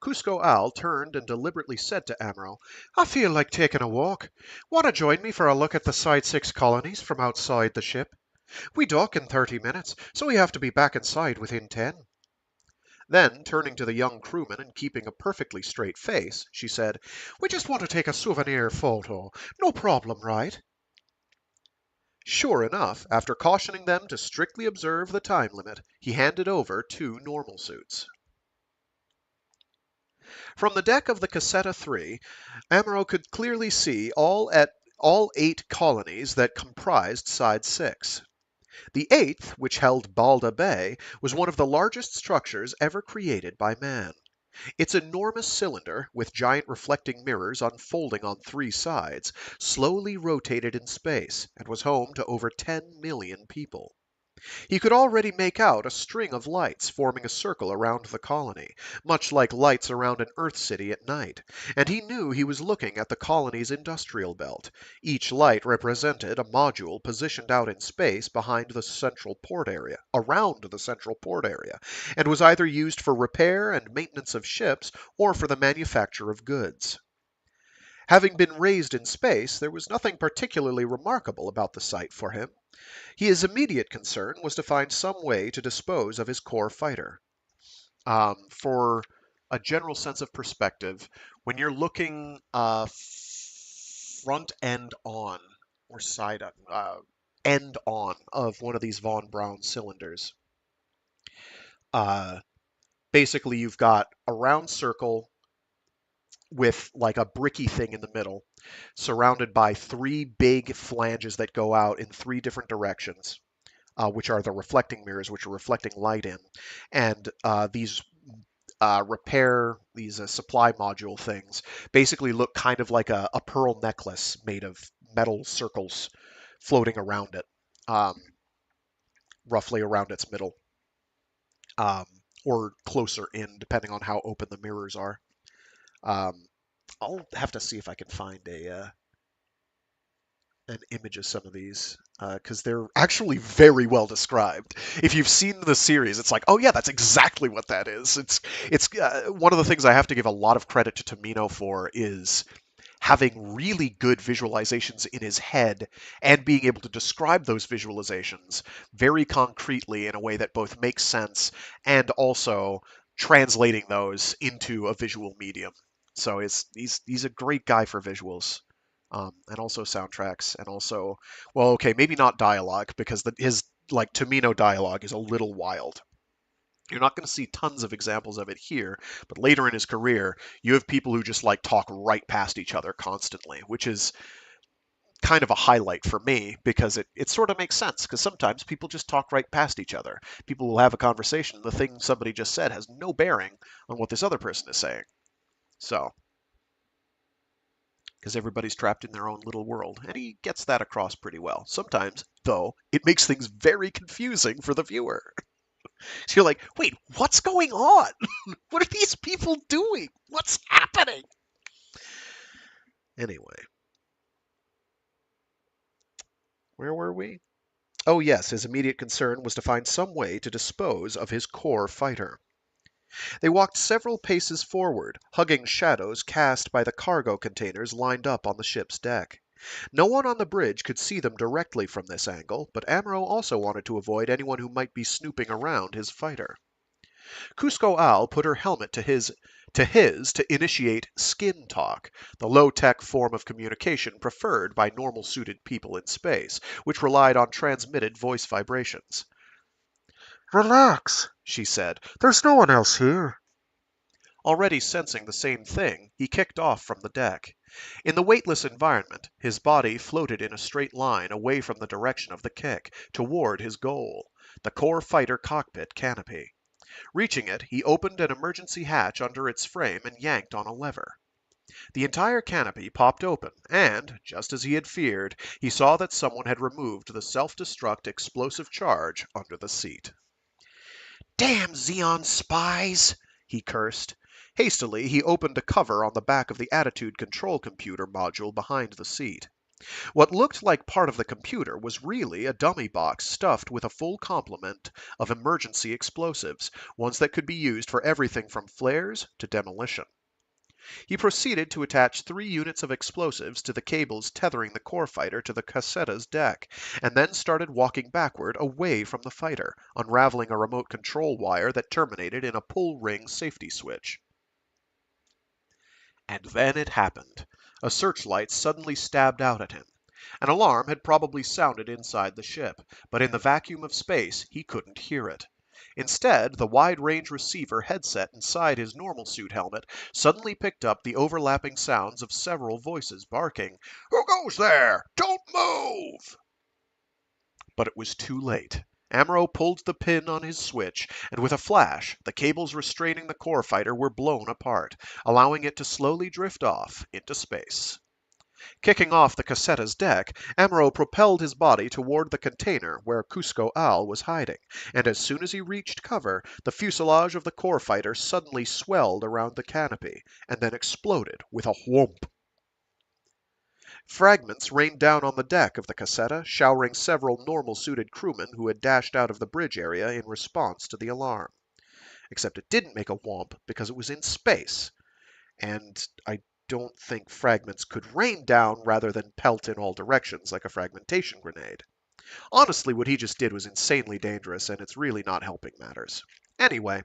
Cusco Al turned and deliberately said to Amaro, I feel like taking a walk. Want to join me for a look at the Side 6 colonies from outside the ship? We dock in 30 minutes, so we have to be back inside within 10. Then, turning to the young crewman and keeping a perfectly straight face, she said, We just want to take a souvenir photo. No problem, right? Sure enough, after cautioning them to strictly observe the time limit, he handed over 2 normal suits. From the deck of the Cassetta 3, Amaro could clearly see all 8 colonies that comprised Side 6. The 8th, which held Balda Bay, was one of the largest structures ever created by man. Its enormous cylinder, with giant reflecting mirrors unfolding on 3 sides, slowly rotated in space and was home to over 10 million people. He could already make out a string of lights forming a circle around the colony, much like lights around an Earth city at night, and he knew he was looking at the colony's industrial belt. Each light represented a module positioned out in space behind the central port area, around the central port area, and was either used for repair and maintenance of ships or for the manufacture of goods. Having been raised in space, there was nothing particularly remarkable about the site for him. His immediate concern was to find some way to dispose of his core fighter. For a general sense of perspective, when you're looking front end on or side end on of one of these von Braun cylinders, uh, basically you've got a round circle with like a bricky thing in the middle, surrounded by 3 big flanges that go out in 3 different directions. Which are the reflecting mirrors, which are reflecting light in. And these supply module things basically look kind of like a pearl necklace made of metal circles floating around it, um, roughly around its middle, um, or closer in, depending on how open the mirrors are. Um, I'll have to see if I can find an image of some of these because they're actually very well described. If you've seen the series, it's like, oh yeah, that's exactly what that is. It's one of the things I have to give a lot of credit to Tomino for is having really good visualizations in his head and being able to describe those visualizations very concretely in a way that both makes sense and also translating those into a visual medium. So he's a great guy for visuals. And also soundtracks, and also, well, okay, maybe not dialogue because his like Tomino dialogue is a little wild. You're not going to see tons of examples of it here, but later in his career, you have people who just like talk right past each other constantly, which is kind of a highlight for me because it sort of makes sense because sometimes people just talk right past each other. People will have a conversation, the thing somebody just said has no bearing on what this other person is saying. So, because everybody's trapped in their own little world, and he gets that across pretty well. Sometimes, though, it makes things very confusing for the viewer. So you're like, wait, what's going on? What are these people doing? What's happening? Anyway, where were we? Oh, yes, his immediate concern was to find some way to dispose of his core fighter. They walked several paces forward, hugging shadows cast by the cargo containers lined up on the ship's deck. No one on the bridge could see them directly from this angle, but Amro also wanted to avoid anyone who might be snooping around his fighter. Cusco Al put her helmet to initiate skin talk, the low-tech form of communication preferred by normal-suited people in space, which relied on transmitted voice vibrations. Relax, she said. There's no one else here. Already sensing the same thing, he kicked off from the deck. In the weightless environment, his body floated in a straight line away from the direction of the kick, toward his goal, the core fighter cockpit canopy. Reaching it, he opened an emergency hatch under its frame and yanked on a lever. The entire canopy popped open, and, just as he had feared, he saw that someone had removed the self-destruct explosive charge under the seat. Damn Zeon spies! He cursed. Hastily, he opened a cover on the back of the attitude control computer module behind the seat. What looked like part of the computer was really a dummy box stuffed with a full complement of emergency explosives, ones that could be used for everything from flares to demolition. He proceeded to attach 3 units of explosives to the cables tethering the core fighter to the Cassetta's deck, and then started walking backward away from the fighter, unraveling a remote control wire that terminated in a pull ring safety switch. And then it happened. A searchlight suddenly stabbed out at him. An alarm had probably sounded inside the ship, but in the vacuum of space he couldn't hear it. Instead, the wide-range receiver headset inside his normal suit helmet suddenly picked up the overlapping sounds of several voices barking, "Who goes there? Don't move!" But it was too late. Amuro pulled the pin on his switch, and with a flash, the cables restraining the core fighter were blown apart, allowing it to slowly drift off into space. Kicking off the Cassetta's deck, Amuro propelled his body toward the container where Cusco Al was hiding, and as soon as he reached cover, the fuselage of the core fighter suddenly swelled around the canopy, and then exploded with a whoomp. Fragments rained down on the deck of the Cassetta, showering several normal-suited crewmen who had dashed out of the bridge area in response to the alarm. Except it didn't make a whomp because it was in space, and I don't think fragments could rain down rather than pelt in all directions like a fragmentation grenade. Honestly, what he just did was insanely dangerous, and it's really not helping matters. Anyway,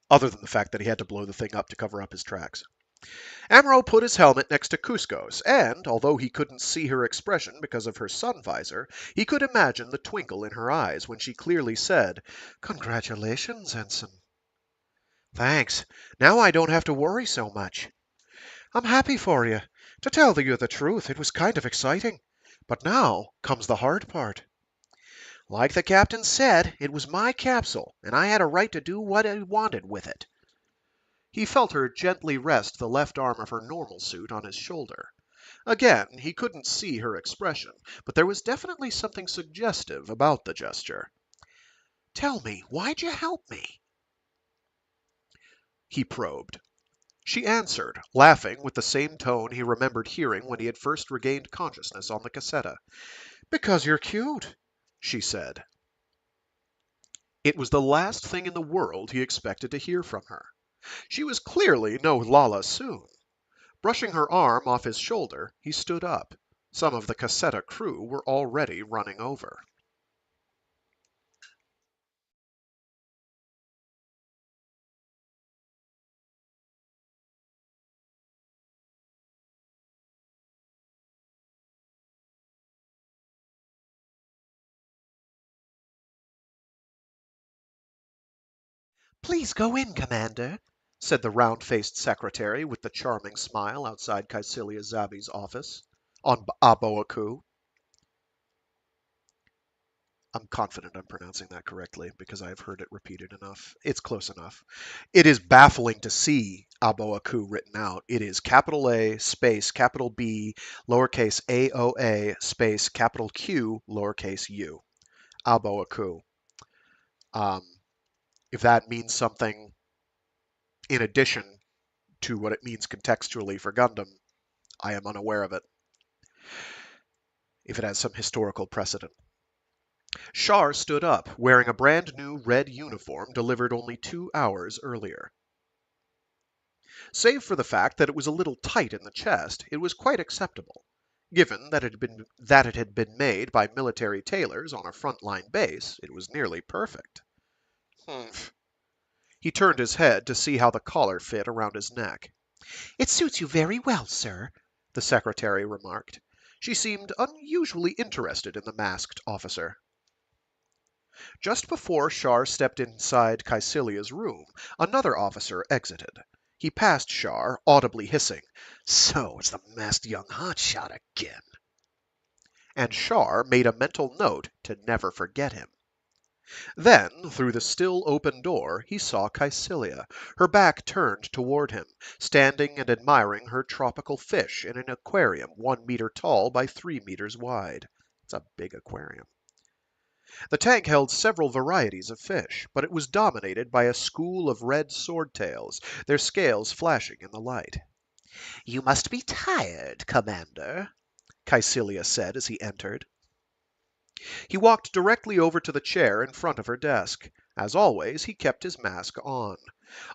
other than the fact that he had to blow the thing up to cover up his tracks. Amuro put his helmet next to Cusco's, and, although he couldn't see her expression because of her sun visor, he could imagine the twinkle in her eyes when she clearly said, "Congratulations, Ensign." "Thanks. Now I don't have to worry so much." "I'm happy for you. To tell you the truth, it was kind of exciting. But now comes the hard part." "Like the captain said, it was my capsule, and I had a right to do what I wanted with it." He felt her gently rest the left arm of her normal suit on his shoulder. Again, he couldn't see her expression, but there was definitely something suggestive about the gesture. "Tell me, why'd you help me?" he probed. She answered, laughing with the same tone he remembered hearing when he had first regained consciousness on the Cassetta. "Because you're cute," she said. It was the last thing in the world he expected to hear from her. She was clearly no Lala Soon. Brushing her arm off his shoulder, he stood up. Some of the Cassetta crew were already running over. "Please go in, Commander," said the round-faced secretary with the charming smile outside Caecilia Zabi's office on Aboaku. I'm confident I'm pronouncing that correctly because I've heard it repeated enough. It's close enough. It is baffling to see Aboaku written out. It is capital A, space, capital B, lowercase AOA, space, capital Q, lowercase u. Aboaku. If that means something in addition to what it means contextually for Gundam, I am unaware of it. If it has some historical precedent. Shar stood up, wearing a brand new red uniform delivered only 2 hours earlier. Save for the fact that it was a little tight in the chest, it was quite acceptable. Given that it had been made by military tailors on a frontline base, it was nearly perfect. Humph. He turned his head to see how the collar fit around his neck. "It suits you very well, sir," the secretary remarked. She seemed unusually interested in the masked officer. Just before Shar stepped inside Caecilia's room, another officer exited. He passed Shar, audibly hissing, "So it's the masked young hotshot again." And Shar made a mental note to never forget him. Then, through the still open door, he saw Caecilia, her back turned toward him, standing and admiring her tropical fish in an aquarium 1 meter tall by 3 meters wide. It's a big aquarium. The tank held several varieties of fish, but it was dominated by a school of red swordtails, their scales flashing in the light. "You must be tired, Commander," Caecilia said as he entered. He walked directly over to the chair in front of her desk. As always, he kept his mask on.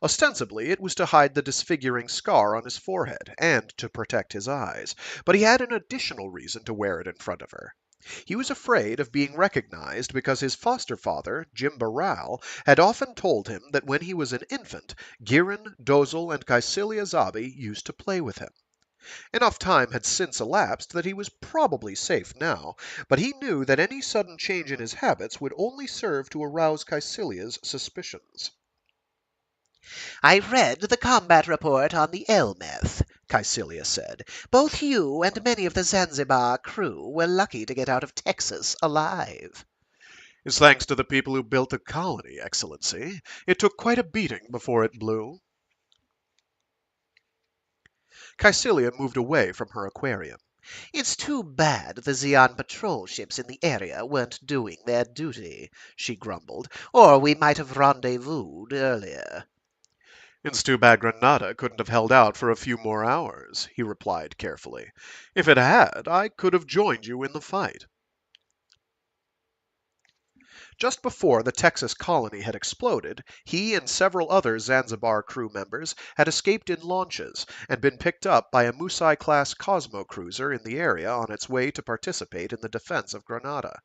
Ostensibly, it was to hide the disfiguring scar on his forehead and to protect his eyes, but he had an additional reason to wear it in front of her. He was afraid of being recognized because his foster father, Jim Barral, had often told him that when he was an infant, Girin, Dozel, and Caecilia Zabi used to play with him. Enough time had since elapsed that he was probably safe now, but he knew that any sudden change in his habits would only serve to arouse Caecilia's suspicions. "I read the combat report on the Elmeth," Caecilia said. "Both you and many of the Zanzibar crew were lucky to get out of Texas alive." "It's thanks to the people who built the colony, Excellency. It took quite a beating before it blew." Caecilia moved away from her aquarium. "It's too bad the Zeon patrol ships in the area weren't doing their duty," she grumbled, "or we might have rendezvoused earlier." "It's too bad Granada couldn't have held out for a few more hours," he replied carefully. "If it had, I could have joined you in the fight." Just before the Texas colony had exploded, he and several other Zanzibar crew members had escaped in launches and been picked up by a Musai-class Cosmo cruiser in the area on its way to participate in the defense of Granada.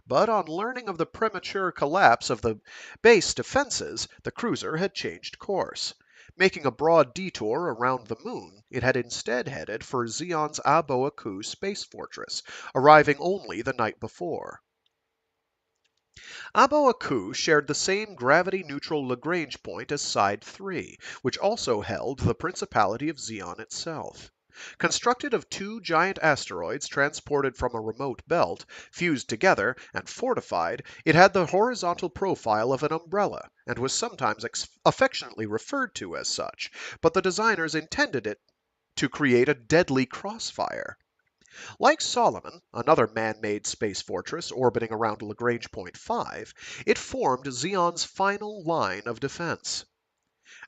But on learning of the premature collapse of the base defenses, the cruiser had changed course. Making a broad detour around the moon, it had instead headed for Zeon's Abo-Aku space fortress, arriving only the night before. Abo-Aku shared the same gravity-neutral Lagrange point as Side 3, which also held the Principality of Zeon itself. Constructed of two giant asteroids transported from a remote belt, fused together and fortified, it had the horizontal profile of an umbrella, and was sometimes affectionately referred to as such, but the designers intended it to create a deadly crossfire. Like Solomon, another man-made space fortress orbiting around Lagrange Point 5, it formed Zeon's final line of defense.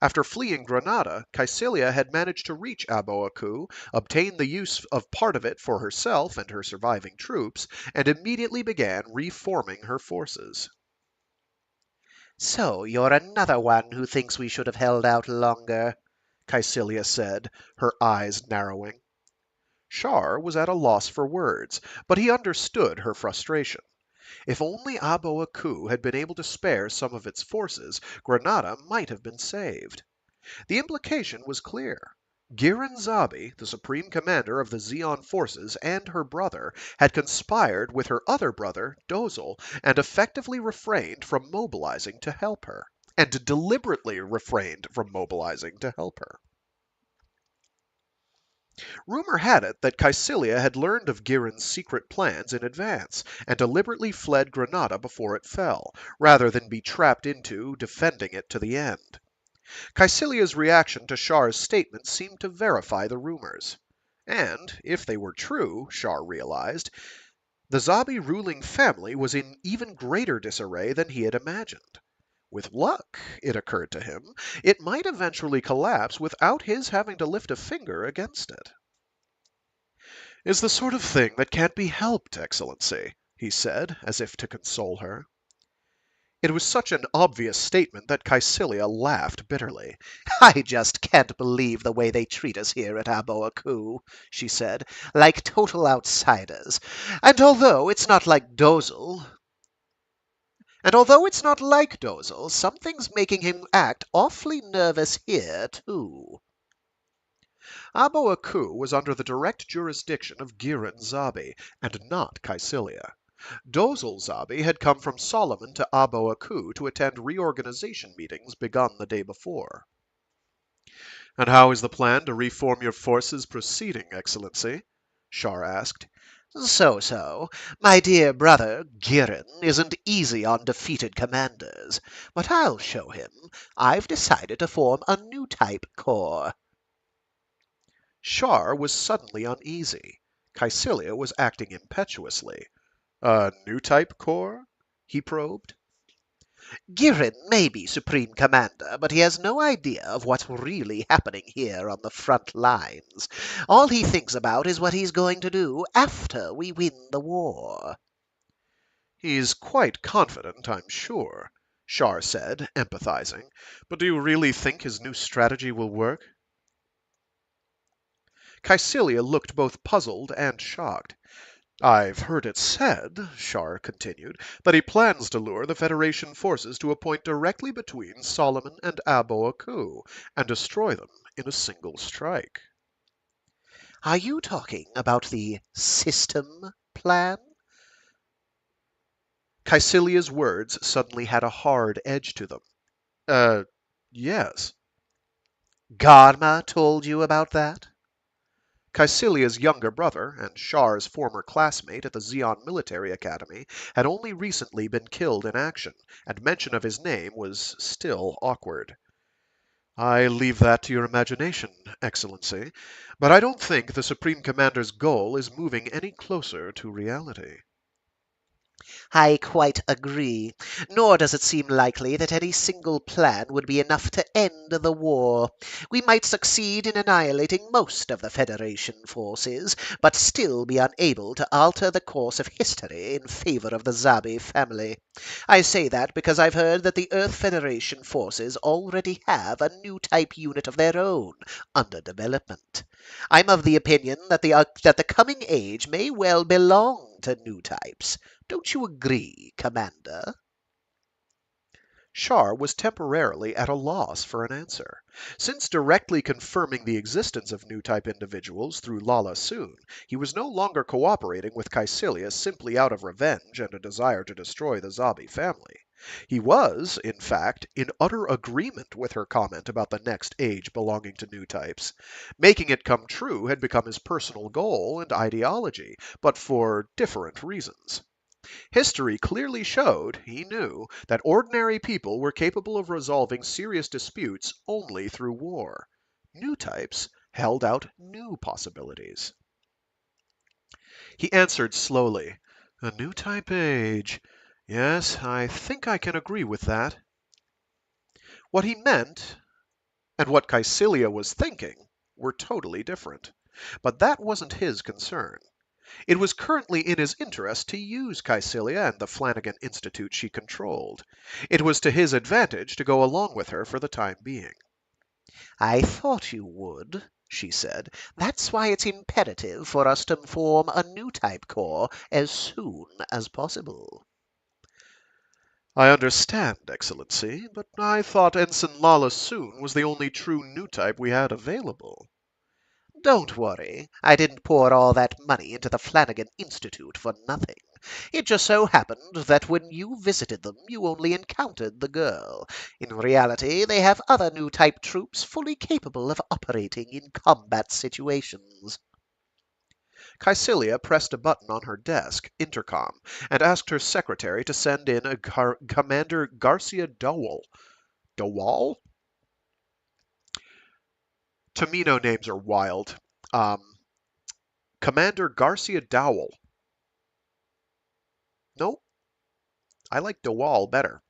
After fleeing Granada, Caecilia had managed to reach Abo-Aku, obtain the use of part of it for herself and her surviving troops, and immediately began reforming her forces. "So you're another one who thinks we should have held out longer," Caecilia said, her eyes narrowing. Shar was at a loss for words, but he understood her frustration. If only Abo-Aku had been able to spare some of its forces, Granada might have been saved. The implication was clear. Girin Zabi, the supreme commander of the Zeon forces, and her brother, had conspired with her other brother, Dozel, and effectively refrained from mobilizing to help her. And deliberately refrained from mobilizing to help her. Rumor had it that Caecilia had learned of Girin's secret plans in advance, and deliberately fled Granada before it fell, rather than be trapped into defending it to the end. Caecilia's reaction to Shar's statement seemed to verify the rumors. And, if they were true, Shar realized, the Zabi ruling family was in even greater disarray than he had imagined. With luck, it occurred to him, it might eventually collapse without his having to lift a finger against it. "Is the sort of thing that can't be helped, Excellency," he said, as if to console her. It was such an obvious statement that Caecilia laughed bitterly. "I just can't believe the way they treat us here at Abo-Aku," she said, "like total outsiders. And although it's not like Dozel, something's making him act awfully nervous here, too." Abo-Aku was under the direct jurisdiction of Girin Zabi, and not Caecilia. Dozel Zabi had come from Solomon to Abo Aku to attend reorganization meetings begun the day before. "And how is the plan to reform your forces proceeding, Excellency?" Shar asked. So. My dear brother, Girin, isn't easy on defeated commanders. But I'll show him. I've decided to form a new type corps. Shar was suddenly uneasy. Caecilia was acting impetuously. "A new type corps?" he probed. Girin may be Supreme Commander, but he has no idea of what's really happening here on the front lines. All he thinks about is what he's going to do after we win the war. "He's quite confident, I'm sure," Shar said, empathizing. "But do you really think his new strategy will work?" Caecilia looked both puzzled and shocked. "I've heard it said," Shar continued, "that he plans to lure the Federation forces to a point directly between Solomon and Abo Aku, and destroy them in a single strike." Are you talking about the system plan? Caecilia's words suddenly had a hard edge to them. "Uh, yes." Garma told you about that? Caecilia's younger brother, and Shar's former classmate at the Zeon Military Academy, had only recently been killed in action, and mention of his name was still awkward. "I leave that to your imagination, Excellency, but I don't think the Supreme Commander's goal is moving any closer to reality." I quite agree. Nor does it seem likely that any single plan would be enough to end the war. We might succeed in annihilating most of the Federation forces, but still be unable to alter the course of history in favor of the Zabi family. I say that because I've heard that the Earth Federation forces already have a new type unit of their own under development. I'm of the opinion that the coming age may well belong to new types. Don't you agree, Commander? Shar was temporarily at a loss for an answer. Since directly confirming the existence of new-type individuals through Lala Soon, he was no longer cooperating with Caecilia simply out of revenge and a desire to destroy the Zabi family. He was, in fact, in utter agreement with her comment about the next age belonging to new types. Making it come true had become his personal goal and ideology, but for different reasons. History clearly showed, he knew, that ordinary people were capable of resolving serious disputes only through war. New types held out new possibilities. He answered slowly, "A new type age. Yes, I think I can agree with that." What he meant, and what Caecilia was thinking, were totally different. But that wasn't his concern. It was currently in his interest to use Caecilia and the Flanagan Institute she controlled. It was to his advantage to go along with her for the time being. I thought you would, she said. That's why it's imperative for us to form a new type corps as soon as possible. "I understand, Excellency, but I thought Ensign Lala Soon was the only true new type we had available." Don't worry, I didn't pour all that money into the Flanagan Institute for nothing. It just so happened that when you visited them, you only encountered the girl. In reality, they have other new type troops fully capable of operating in combat situations. Caecilia pressed a button on her desk, intercom, and asked her secretary to send in a Commander Garcia Dowell. Dowell? Tomino names are wild. Commander Garcia Dowell. No, I like Dowell better.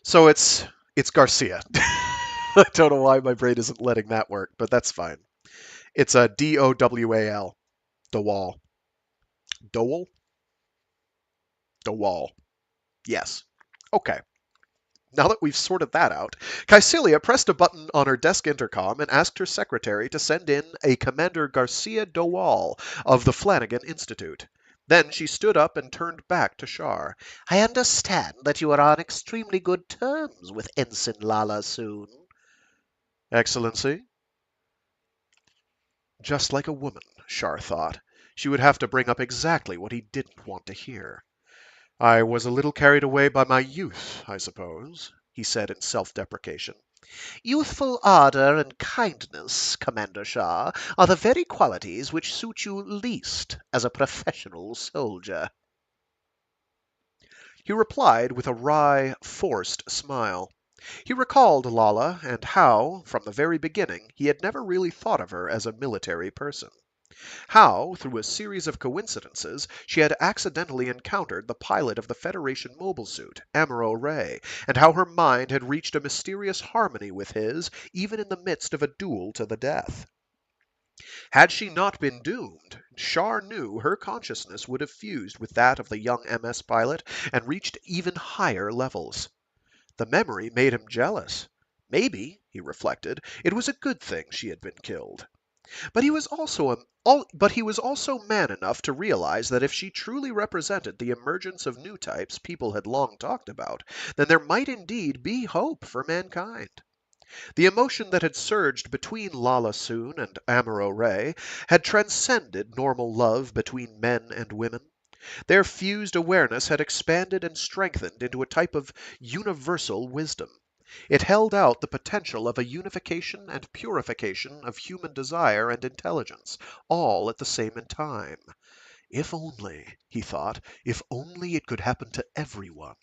So it's Garcia. I don't know why my brain isn't letting that work, but that's fine. It's a Dowal. Dowell. Dowell? Dowell. Yes. Okay. Now that we've sorted that out, Caecilia pressed a button on her desk intercom and asked her secretary to send in a Commander Garcia Dowall of the Flanagan Institute. Then she stood up and turned back to Shar. I understand that you are on extremely good terms with Ensign Lala Soon. Excellency? Just like a woman, Shar thought. She would have to bring up exactly what he didn't want to hear. I was a little carried away by my youth, I suppose, he said in self-deprecation. Youthful ardor and kindness, Commander Shah, are the very qualities which suit you least as a professional soldier. He replied with a wry, forced smile. He recalled Lala and how, from the very beginning, he had never really thought of her as a military person. How, through a series of coincidences, she had accidentally encountered the pilot of the Federation mobile suit, Amuro Ray, and how her mind had reached a mysterious harmony with his, even in the midst of a duel to the death. Had she not been doomed, Shar knew her consciousness would have fused with that of the young MS pilot and reached even higher levels. The memory made him jealous. Maybe, he reflected, it was a good thing she had been killed. But he was also man enough to realize that if she truly represented the emergence of new types people had long talked about, then there might indeed be hope for mankind. The emotion that had surged between Lala Soon and Amuro Ray had transcended normal love between men and women. Their fused awareness had expanded and strengthened into a type of universal wisdom. It held out the potential of a unification and purification of human desire and intelligence, all at the same time. If only, he thought, if only it could happen to everyone.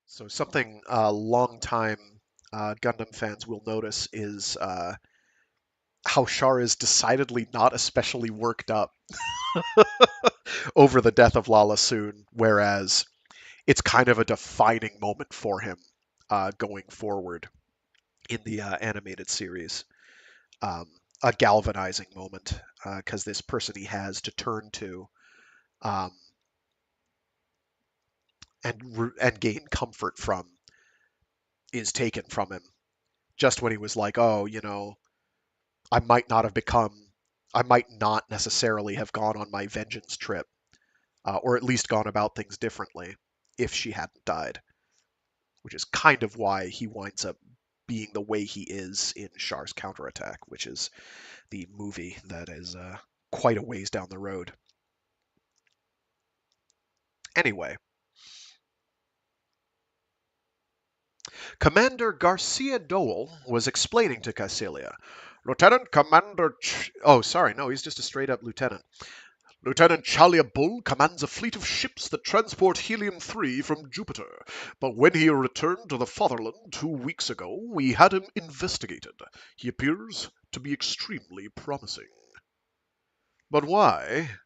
So something long-time Gundam fans will notice is how Char is decidedly not especially worked up over the death of Lala Soon, whereas it's kind of a defining moment for him going forward in the animated series. Um, a galvanizing moment because this person he has to turn to um, and gain comfort from is taken from him just when he was like, oh, I might not have become, I might not necessarily have gone on my vengeance trip, or at least gone about things differently if she hadn't died, which is kind of why he winds up being the way he is in Char's Counterattack, which is the movie that is quite a ways down the road. Anyway, Commander Garcia Dole was explaining to Cassilia. Lieutenant Commander Oh, sorry, no, he's just a straight up lieutenant. Lieutenant Chalia Bull commands a fleet of ships that transport helium-3 from Jupiter, but when he returned to the fatherland 2 weeks ago, we had him investigated. He appears to be extremely promising. But why?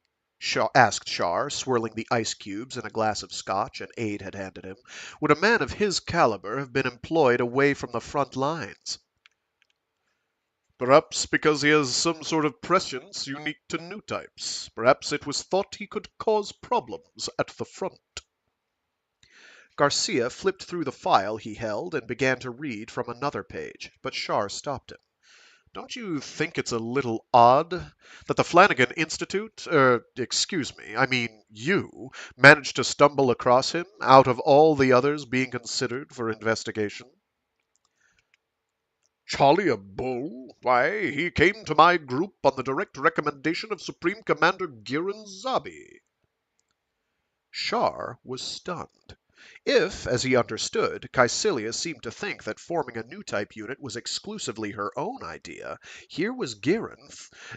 Asked Char, swirling the ice cubes in a glass of scotch an aide had handed him. Would a man of his caliber have been employed away from the front lines? Perhaps because he has some sort of prescience unique to new types. Perhaps it was thought he could cause problems at the front. Garcia flipped through the file he held and began to read from another page, but Char stopped him. Don't you think it's a little odd that the Flanagan Institute, excuse me, I mean you, managed to stumble across him out of all the others being considered for investigation? Charlie a bull? Why, he came to my group on the direct recommendation of Supreme Commander Giran Zabi. Char was stunned. If, as he understood, Caecilia seemed to think that forming a new type unit was exclusively her own idea, here was Giran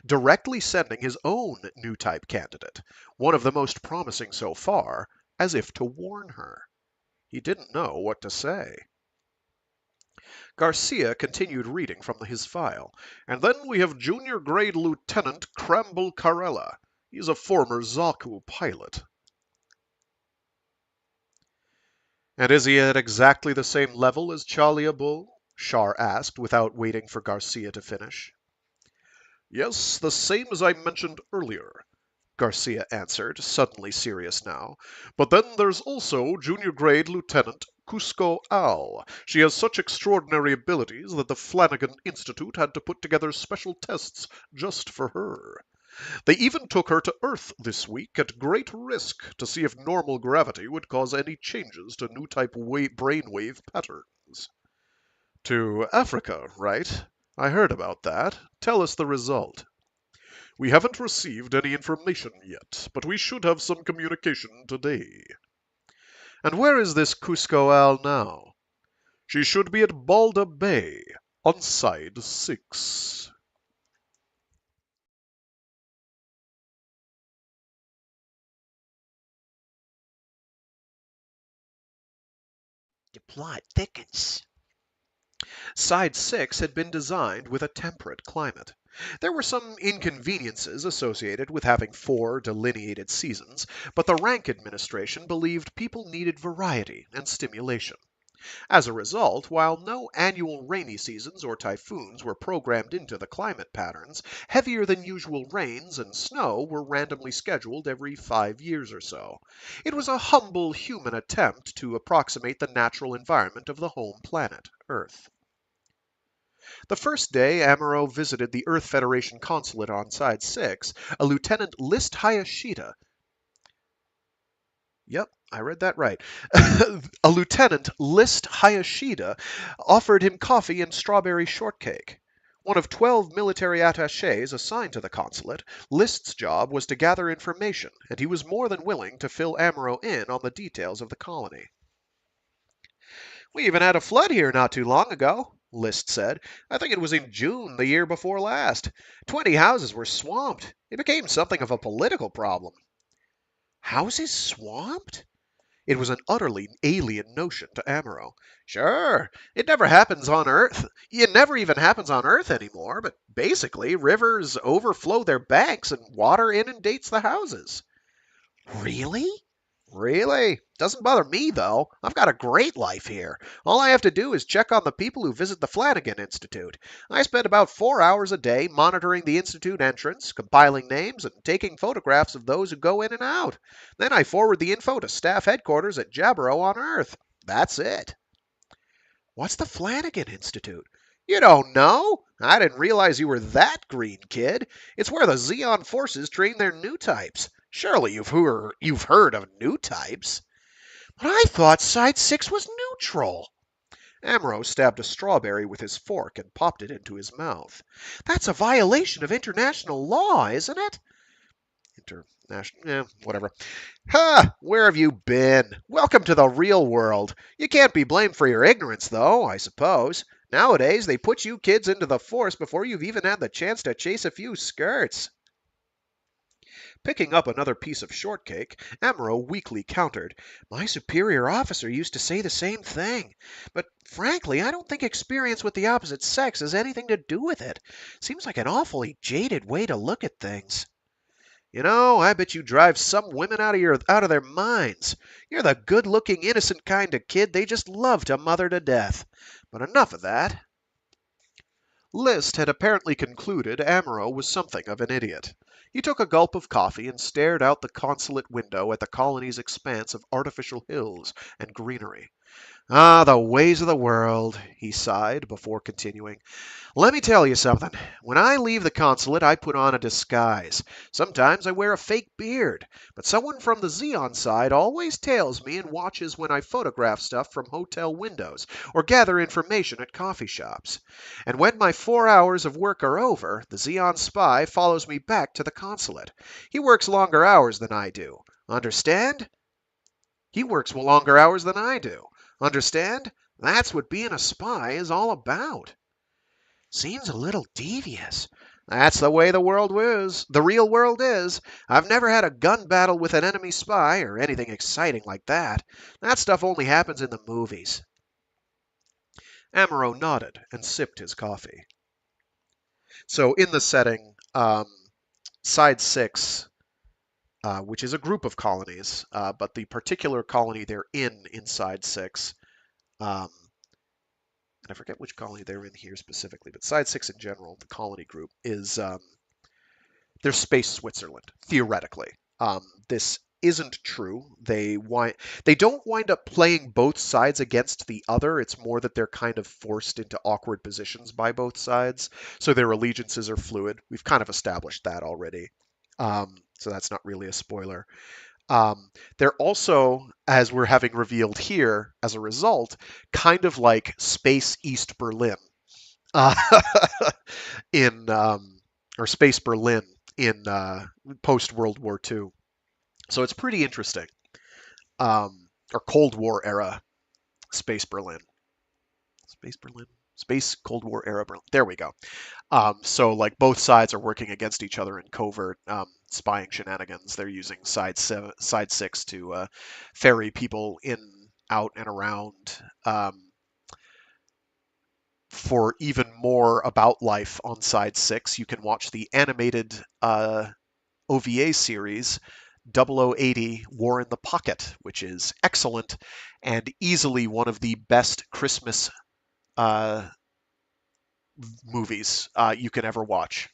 directly sending his own new type candidate, one of the most promising so far, as if to warn her. He didn't know what to say. Garcia continued reading from his file. And then we have Junior Grade Lieutenant Cramble Carella. He's a former Zaku pilot. And is he at exactly the same level as Charlie Bull? Char asked, without waiting for Garcia to finish. Yes, the same as I mentioned earlier, Garcia answered, suddenly serious now. But then there's also Junior Grade Lieutenant Cusco Al. She has such extraordinary abilities that the Flanagan Institute had to put together special tests just for her. They even took her to Earth this week at great risk to see if normal gravity would cause any changes to new type brainwave patterns. To Africa, right? I heard about that. Tell us the result. We haven't received any information yet, but we should have some communication today. And where is this Cusco Al now? She should be at Balda Bay, on side 6. The plot thickens. Side 6 had been designed with a temperate climate. There were some inconveniences associated with having 4 delineated seasons, but the rank administration believed people needed variety and stimulation. As a result, while no annual rainy seasons or typhoons were programmed into the climate patterns, heavier than usual rains and snow were randomly scheduled every 5 years or so. It was a humble human attempt to approximate the natural environment of the home planet, Earth. The first day Amuro visited the Earth Federation consulate on Side 6, a Lieutenant List Hayashida. Yep, I read that right. A Lieutenant List Hayashida offered him coffee and strawberry shortcake. One of 12 military attachés assigned to the consulate, List's job was to gather information, and he was more than willing to fill Amuro in on the details of the colony. We even had a flood here not too long ago, List said. I think it was in June the year before last. 20 houses were swamped. It became something of a political problem. Houses swamped? It was an utterly alien notion to Amuro. Sure, it never happens on Earth. It never even happens on Earth anymore, but basically, rivers overflow their banks and water inundates the houses. Really? Really? Doesn't bother me, though. I've got a great life here. All I have to do is check on the people who visit the Flanagan Institute. I spend about 4 hours a day monitoring the Institute entrance, compiling names, and taking photographs of those who go in and out. Then I forward the info to staff headquarters at Jaburo on Earth. That's it. What's the Flanagan Institute? You don't know? I didn't realize you were that green, kid. It's where the Zeon forces train their new types. Surely you've heard of new types. But I thought Side 6 was neutral. Amuro stabbed a strawberry with his fork and popped it into his mouth. That's a violation of international law, isn't it? Whatever. Ha! Where have you been? Welcome to the real world. You can't be blamed for your ignorance, though, I suppose. Nowadays, they put you kids into the force before you've even had the chance to chase a few skirts. Picking up another piece of shortcake, Amuro weakly countered, My superior officer used to say the same thing. But frankly, I don't think experience with the opposite sex has anything to do with it. Seems like an awfully jaded way to look at things. You know, I bet you drive some women out of their minds. You're the good-looking, innocent kind of kid they just love to mother to death. But enough of that. List had apparently concluded Amuro was something of an idiot. He took a gulp of coffee and stared out the consulate window at the colony's expanse of artificial hills and greenery. Ah, the ways of the world, he sighed before continuing. Let me tell you something. When I leave the consulate, I put on a disguise. Sometimes I wear a fake beard, but someone from the Zeon side always tails me and watches when I photograph stuff from hotel windows or gather information at coffee shops. And when my 4 hours of work are over, the Zeon spy follows me back to the consulate. He works longer hours than I do. Understand? He works longer hours than I do. Understand? That's what being a spy is all about. Seems a little devious. That's the way the world is. The real world is. I've never had a gun battle with an enemy spy or anything exciting like that. That stuff only happens in the movies. Amuro nodded and sipped his coffee. So in the setting, Side 6, which is a group of colonies, but the particular colony they're in Side 6, and I forget which colony they're in here specifically, but Side 6 in general, the colony group, is they're space Switzerland, theoretically. This isn't true. They don't wind up playing both sides against the other. It's more that they're kind of forced into awkward positions by both sides, so their allegiances are fluid. We've kind of established that already. So that's not really a spoiler. They're also, as we're having revealed here, as a result, kind of like Space East Berlin uh, in or Space Berlin in post World War II. So it's pretty interesting. Or Cold War era Space Berlin, Space Berlin, Space Cold War era Berlin. There we go. So like both sides are working against each other in covert spying shenanigans. They're using side six to ferry people in, out, and around. For even more about life on side six, you can watch the animated OVA series 0080 War in the Pocket, which is excellent and easily one of the best Christmas uh, movies you can ever watch.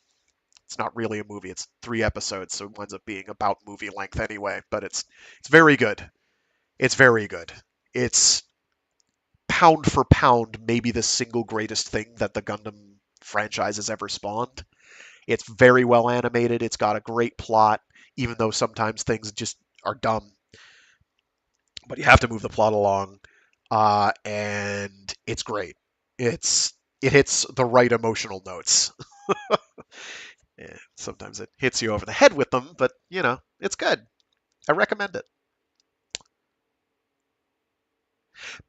It's not really a movie; it's 3 episodes, so it winds up being about movie length anyway. But it's very good. It's very good. It's pound for pound maybe the single greatest thing that the Gundam franchise has ever spawned. It's very well animated. It's got a great plot, even though sometimes things just are dumb. But you have to move the plot along, and it's great. It hits the right emotional notes. Yeah, sometimes it hits you over the head with them, but it's good. I recommend it.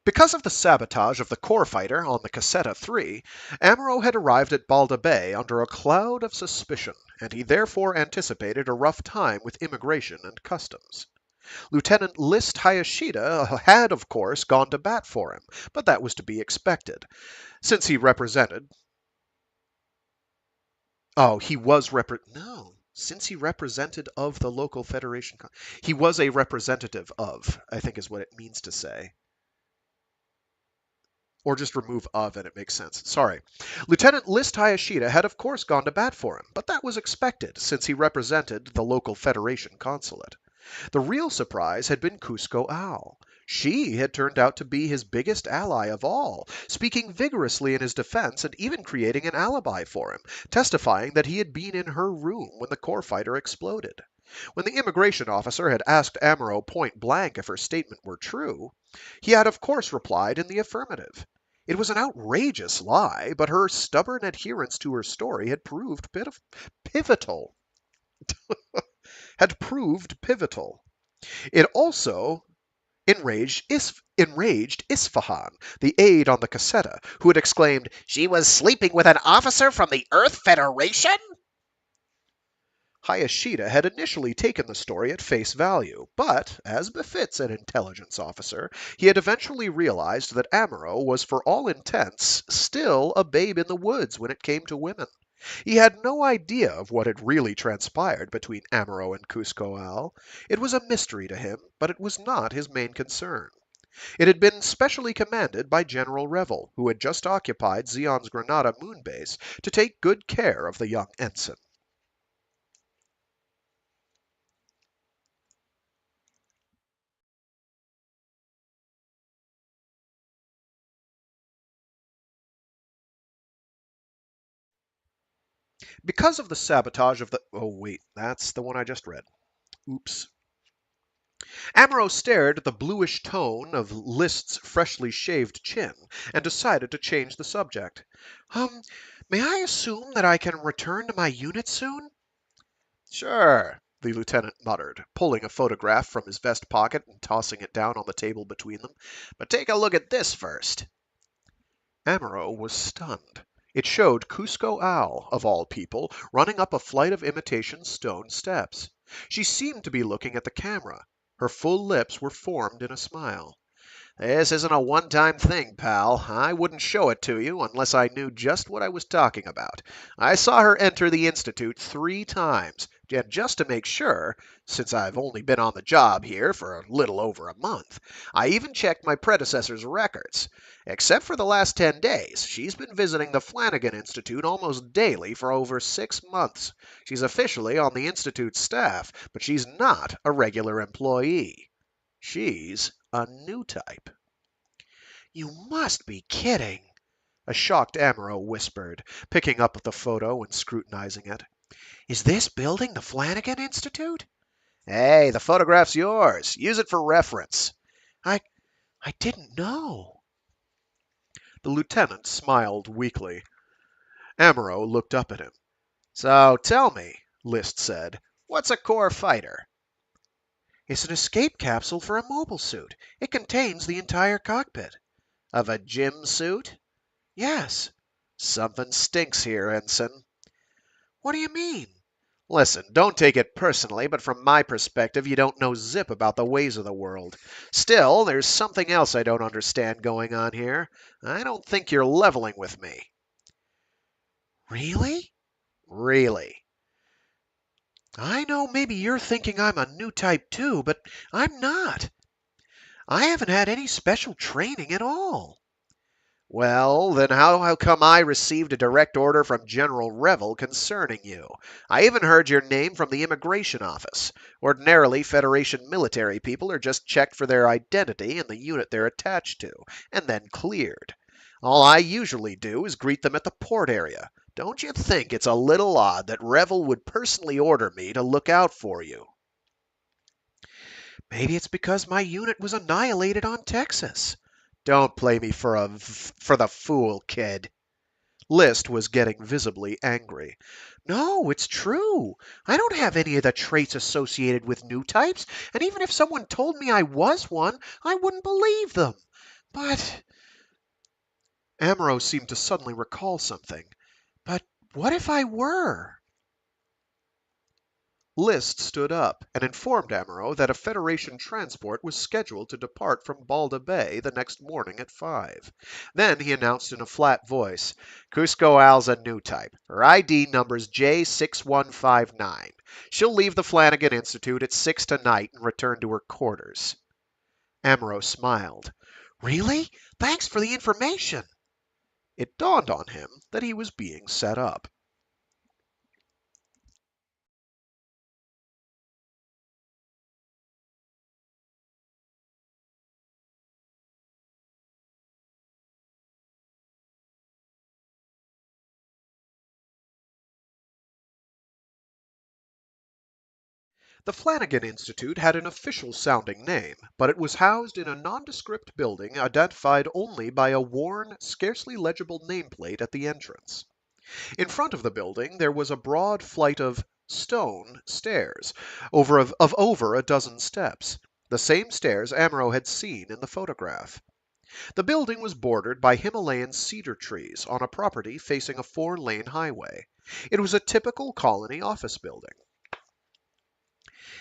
Because of the sabotage of the core fighter on the Cassetta 3, Amuro had arrived at Balda Bay under a cloud of suspicion, and he therefore anticipated a rough time with immigration and customs. Lieutenant List Hayashida had, of course, gone to bat for him, but that was to be expected, since he represented. Oh, he was no. Since he represented of the local federation, he was a representative of, I think is what it means to say. Or just remove of and it makes sense. Sorry. Lieutenant List Hayashida had of course gone to bat for him, but that was expected, since he represented the local Federation consulate. The real surprise had been Cusco Al. She had turned out to be his biggest ally of all, speaking vigorously in his defense and even creating an alibi for him, testifying that he had been in her room when the core fighter exploded. When the immigration officer had asked Amuro point blank if her statement were true, he had of course replied in the affirmative. It was an outrageous lie, but her stubborn adherence to her story had proved pivotal. It also enraged Isfahan, the aide on the Cassetta, who had exclaimed, "She was sleeping with an officer from the Earth Federation?" Hayashida had initially taken the story at face value, but, as befits an intelligence officer, he had eventually realized that Amuro was for all intents still a babe in the woods when it came to women. He had no idea of what had really transpired between Amuro and Cusco Al. It was a mystery to him, but it was not his main concern. It had been specially commanded by General Revel, who had just occupied Zeon's Granada moon base, to take good care of the young ensign. Because of the sabotage of the... Oh, wait, that's the one I just read. Oops. Amuro stared at the bluish tone of List's freshly shaved chin and decided to change the subject. May I assume that I can return to my unit soon? Sure, the lieutenant muttered, pulling a photograph from his vest pocket and tossing it down on the table between them. But take a look at this first. Amuro was stunned. It showed Cusco Al, of all people, running up a flight of imitation stone steps. She seemed to be looking at the camera. Her full lips were formed in a smile. This isn't a one-time thing, pal. I wouldn't show it to you unless I knew just what I was talking about. I saw her enter the Institute 3 times, and just to make sure, since I've only been on the job here for a little over a month, I even checked my predecessor's records. Except for the last 10 days, she's been visiting the Flanagan Institute almost daily for over 6 months. She's officially on the Institute's staff, but she's not a regular employee. She's a new type. You must be kidding, a shocked Amuro whispered, picking up the photo and scrutinizing it. Is this building the Flanagan Institute? Hey, the photograph's yours. Use it for reference. I didn't know. The lieutenant smiled weakly. Amuro looked up at him. So tell me, List said, what's a core fighter? It's an escape capsule for a mobile suit. It contains the entire cockpit. Of a gym suit? Yes. Something stinks here, Ensign. What do you mean? Listen, don't take it personally, but from my perspective, you don't know zip about the ways of the world. Still, there's something else I don't understand going on here. I don't think you're leveling with me. Really? Really. I know maybe you're thinking I'm a new type too, but I'm not. I haven't had any special training at all. Well, then how come I received a direct order from General Revel concerning you? I even heard your name from the immigration office. Ordinarily, Federation military people are just checked for their identity and the unit they're attached to, and then cleared. All I usually do is greet them at the port area. Don't you think it's a little odd that Revel would personally order me to look out for you? Maybe it's because my unit was annihilated on Texas. Don't play me for the fool, kid. List was getting visibly angry. No, it's true. I don't have any of the traits associated with new types, and even if someone told me I was one, I wouldn't believe them. But Amuro seemed to suddenly recall something. what if I were? List stood up and informed Amuro that a Federation transport was scheduled to depart from Balda Bay the next morning at 5. Then he announced in a flat voice, Cusco Al's a new type. Her ID number's J6159. She'll leave the Flanagan Institute at 6 tonight and return to her quarters. Amuro smiled. Really? Thanks for the information. It dawned on him that he was being set up. The Flanagan Institute had an official sounding name, but it was housed in a nondescript building identified only by a worn, scarcely legible nameplate at the entrance. In front of the building there was a broad flight of stone stairs, of over a dozen steps, the same stairs Amuro had seen in the photograph. The building was bordered by Himalayan cedar trees on a property facing a 4-lane highway. It was a typical colony office building.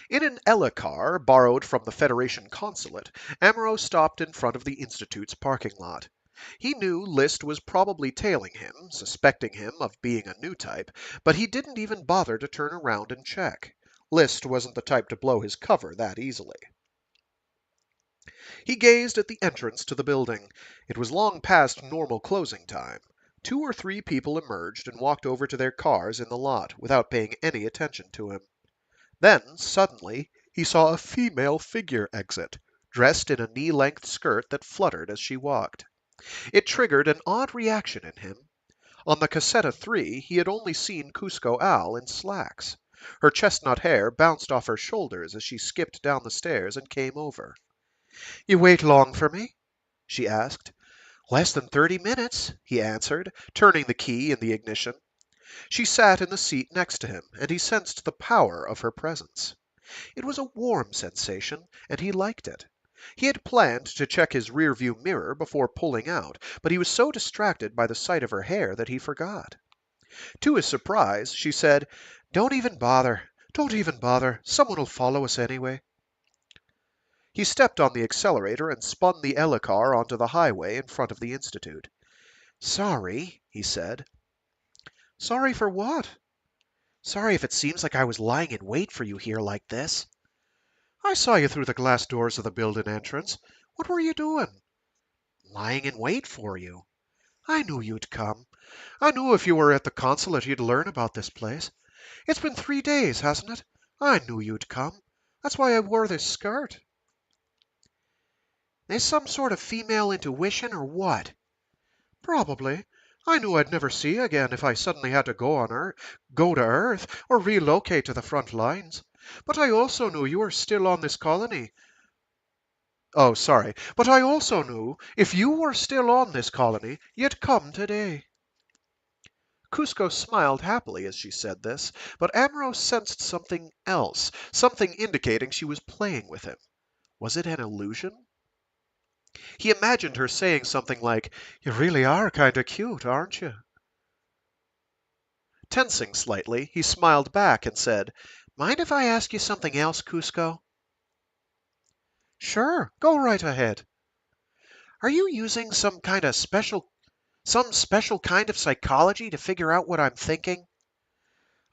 In an Ella car, borrowed from the Federation consulate, Amuro stopped in front of the Institute's parking lot. He knew List was probably tailing him, suspecting him of being a new type, but he didn't even bother to turn around and check. List wasn't the type to blow his cover that easily. He gazed at the entrance to the building. It was long past normal closing time. 2 or 3 people emerged and walked over to their cars in the lot without paying any attention to him. Then, suddenly, he saw a female figure exit, dressed in a knee-length skirt that fluttered as she walked. It triggered an odd reaction in him. On the Cassetta 3, he had only seen Cusco Al in slacks. Her chestnut hair bounced off her shoulders as she skipped down the stairs and came over. You wait long for me? She asked. Less than 30 minutes, he answered, turning the key in the ignition. She sat in the seat next to him, and he sensed the power of her presence. It was a warm sensation, and he liked it. He had planned to check his rear-view mirror before pulling out, but he was so distracted by the sight of her hair that he forgot. To his surprise, she said, Don't even bother. Don't even bother. Someone will follow us anyway. He stepped on the accelerator and spun the Ella car onto the highway in front of the Institute. Sorry, he said. Sorry for what? Sorry if it seems like I was lying in wait for you here like this. I saw you through the glass doors of the building entrance. What were you doing? Lying in wait for you. I knew you'd come. I knew if you were at the consulate you'd learn about this place. It's been 3 days, hasn't it? I knew you'd come. That's why I wore this skirt. There's some sort of female intuition or what? Probably. I knew I'd never see you again if I suddenly had to go to Earth or relocate to the front lines. But I also knew you were still on this colony. Oh, sorry. But I also knew if you were still on this colony, you'd come today. Cusco smiled happily as she said this, but Amuro sensed something else, something indicating she was playing with him. Was it an illusion? He imagined her saying something like, "You really are kind of cute, aren't you?" Tensing slightly, he smiled back and said, "Mind if I ask you something else, Cusco?" "Sure, go right ahead." "Are you using some special kind of psychology to figure out what I'm thinking?"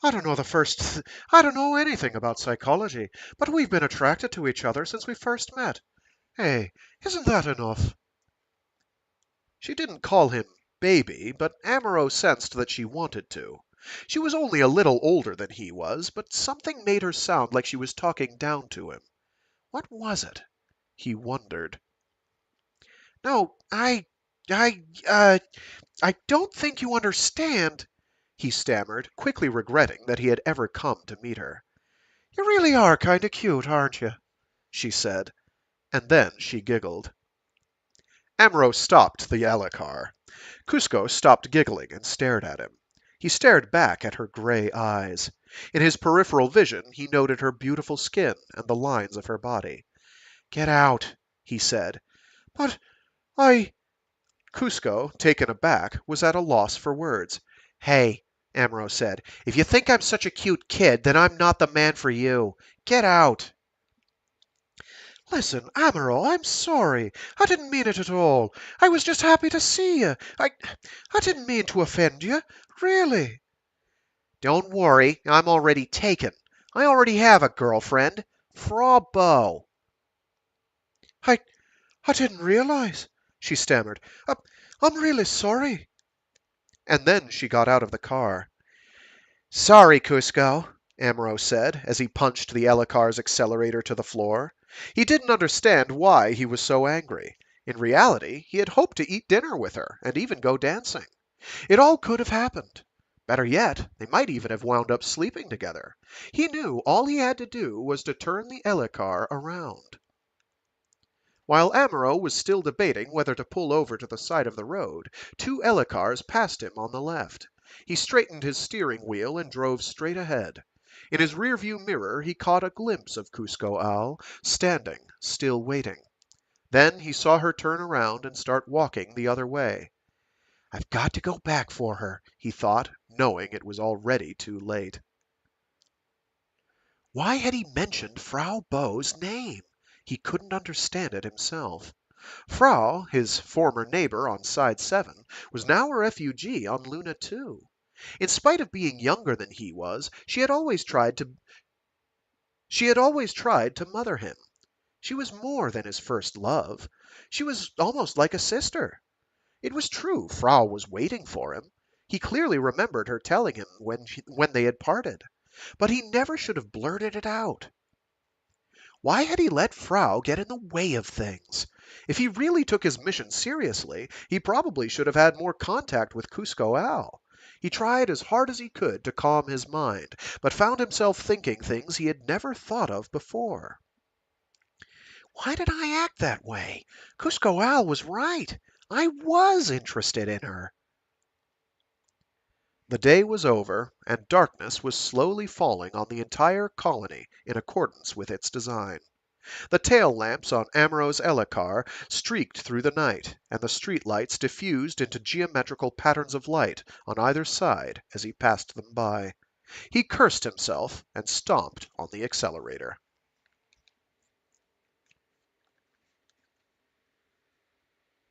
I don't know anything about psychology, but we've been attracted to each other since we first met. Hey, isn't that enough?" She didn't call him baby, but Amuro sensed that she wanted to. She was only a little older than he was, but something made her sound like she was talking down to him. What was it? He wondered. "No, I, I don't think you understand," he stammered, quickly regretting that he had ever come to meet her. "You really are kind of cute, aren't you?" she said, and then she giggled. Amuro stopped the Elakar. Cusco stopped giggling and stared at him. He stared back at her gray eyes. In his peripheral vision, he noted her beautiful skin and the lines of her body. "Get out," he said. "But I—" Cusco, taken aback, was at a loss for words. "Hey," Amuro said, "if you think I'm such a cute kid, then I'm not the man for you. Get out." "Listen, Amuro, I'm sorry. I didn't mean it at all. I was just happy to see you. I didn't mean to offend you. Really." "Don't worry, I'm already taken. I already have a girlfriend. Fra Bow." I, I didn't realize," she stammered. I'm really sorry." And then she got out of the car. "Sorry, Cusco," Amuro said as he punched the Elakar's accelerator to the floor. He didn't understand why he was so angry. In reality, he had hoped to eat dinner with her and even go dancing. It all could have happened. Better yet, they might even have wound up sleeping together. He knew all he had to do was to turn the Elakar around. While Amuro was still debating whether to pull over to the side of the road, two Elakars passed him on the left. He straightened his steering wheel and drove straight ahead. In his rearview mirror he caught a glimpse of Cusco Al, standing, still waiting. Then he saw her turn around and start walking the other way. "I've got to go back for her," he thought, knowing it was already too late. Why had he mentioned Frau Bow's name? He couldn't understand it himself. Frau, his former neighbor on Side 7, was now a refugee on Luna 2. In spite of being younger than he was, she had always tried to mother him. She was more than his first love. She was almost like a sister. It was true Frau was waiting for him. He clearly remembered her telling him when they had parted. But he never should have blurted it out. Why had he let Frau get in the way of things? If he really took his mission seriously, he probably should have had more contact with Cusco Al. He tried as hard as he could to calm his mind, but found himself thinking things he had never thought of before. Why did I act that way? Cusco Al was right. I was interested in her. The day was over, and darkness was slowly falling on the entire colony in accordance with its design. The tail lamps on Amuro's Elakar streaked through the night, and the street lights diffused into geometrical patterns of light on either side as he passed them by. He cursed himself and stomped on the accelerator.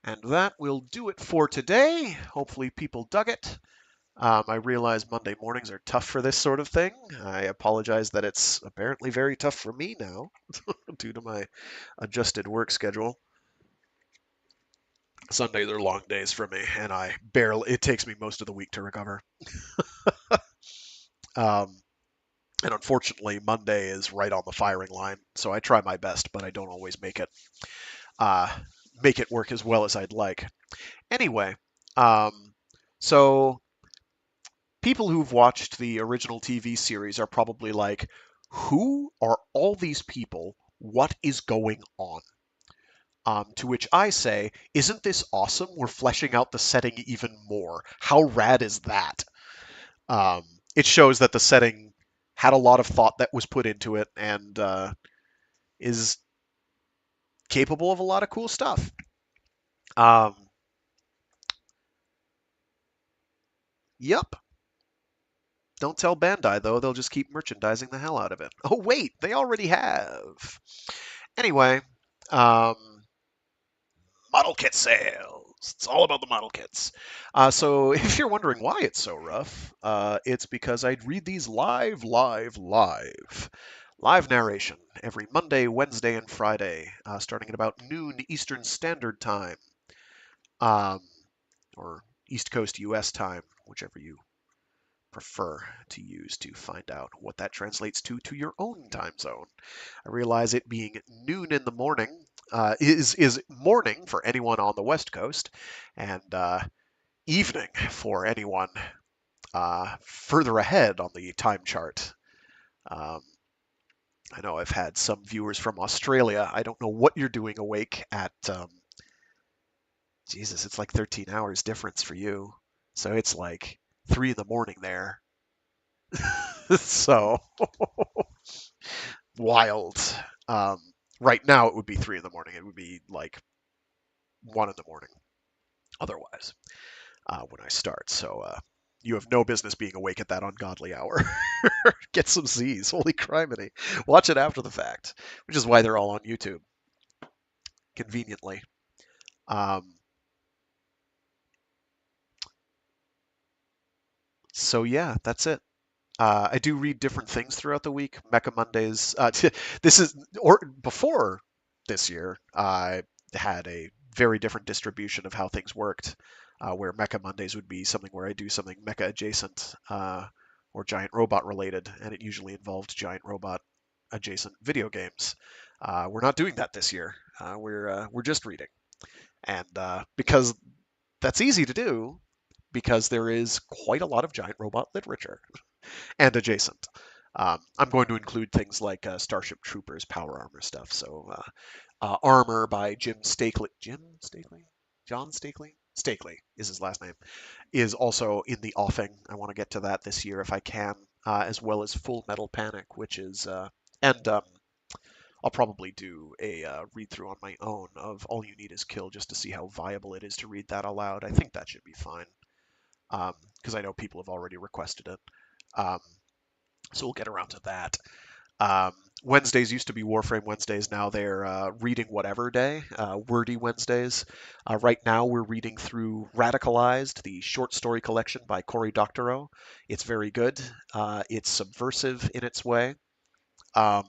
And that will do it for today. Hopefully people dug it. I realize Monday mornings are tough for this sort of thing. I apologize that it's apparently very tough for me now due to my adjusted work schedule. Sundays are long days for me, and it takes me most of the week to recover. Um, and unfortunately, Monday is right on the firing line, so I try my best, but I don't always uh, make it work as well as I'd like. Anyway, um, So people who've watched the original TV series are probably like, who are all these people? What is going on? To which I say, isn't this awesome? We're fleshing out the setting even more. How rad is that? Um, it shows that the setting had a lot of thought that was put into it and is capable of a lot of cool stuff. Um, yep. Don't tell Bandai, though. They'll just keep merchandising the hell out of it. Oh, wait, they already have. Anyway, um, model kit sales. It's all about the model kits. So if you're wondering why it's so rough, it's because I'd read these live. Live narration every Monday, Wednesday, and Friday, starting at about noon Eastern Standard Time, um, or East Coast US time, whichever you prefer to use to find out what that translates to your own time zone. I realize it being noon in the morning is morning for anyone on the West Coast, and evening for anyone further ahead on the time chart. Um, I know I've had some viewers from Australia. I don't know what you're doing awake at. Jesus, it's like 13 hours difference for you. So it's like 3 in the morning there. So wild. Um, right now it would be 3 in the morning. It would be like 1 in the morning otherwise when I start. So you have no business being awake at that ungodly hour. Get some Z's. Holy criminy. Watch it after the fact, which is why they're all on YouTube, conveniently. So yeah, that's it. I do read different things throughout the week. Mecha Mondays. This is or before this year, I had a very different distribution of how things worked, where Mecha Mondays would be something where I do something mecha adjacent or giant robot related, and it usually involved giant robot adjacent video games. We're not doing that this year. We're just reading, and because that's easy to do, because there is quite a lot of giant robot literature and adjacent. I'm going to include things like Starship Troopers power armor stuff. So Armor by Jim Stakely. Jim Stakely? John Stakely? Stakely is his last name. Is also in the offing. I want to get to that this year if I can, as well as Full Metal Panic, which is and I'll probably do a read through on my own of All You Need Is Kill just to see how viable it is to read that aloud. I think that should be fine because I know people have already requested it. Um, so we'll get around to that. Um, Wednesdays used to be Warframe Wednesdays. Now they're reading whatever day, Wordy Wednesdays. Right now we're reading through Radicalized, the short story collection by Cory Doctorow. It's very good. It's subversive in its way. Um,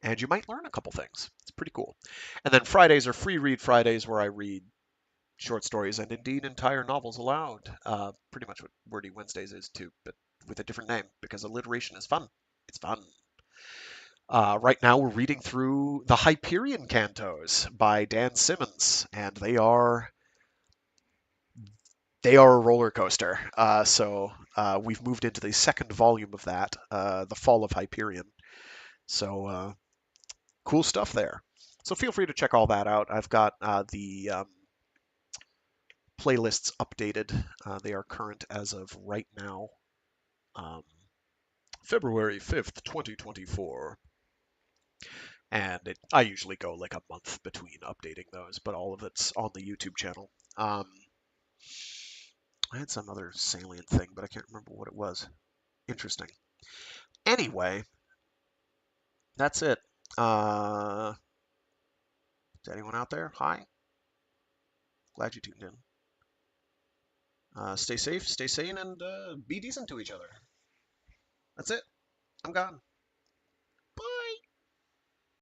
and you might learn a couple things. It's pretty cool. And then Fridays are free read Fridays where I read short stories and indeed entire novels aloud. Pretty much what Wordy Wednesdays is too, but with a different name because alliteration is fun. It's fun. Right now, we're reading through the Hyperion Cantos by Dan Simmons, and they are a roller coaster. So we've moved into the second volume of that, The Fall of Hyperion. So cool stuff there. So feel free to check all that out. I've got the playlists updated. They are current as of right now, February 5th, 2024. And I usually go like a month between updating those, but all of it's on the YouTube channel. I had some other salient thing, but I can't remember what it was. Interesting. Anyway, that's it. Is anyone out there? Hi. Glad you tuned in. Stay safe, stay sane, and be decent to each other. That's it. I'm gone.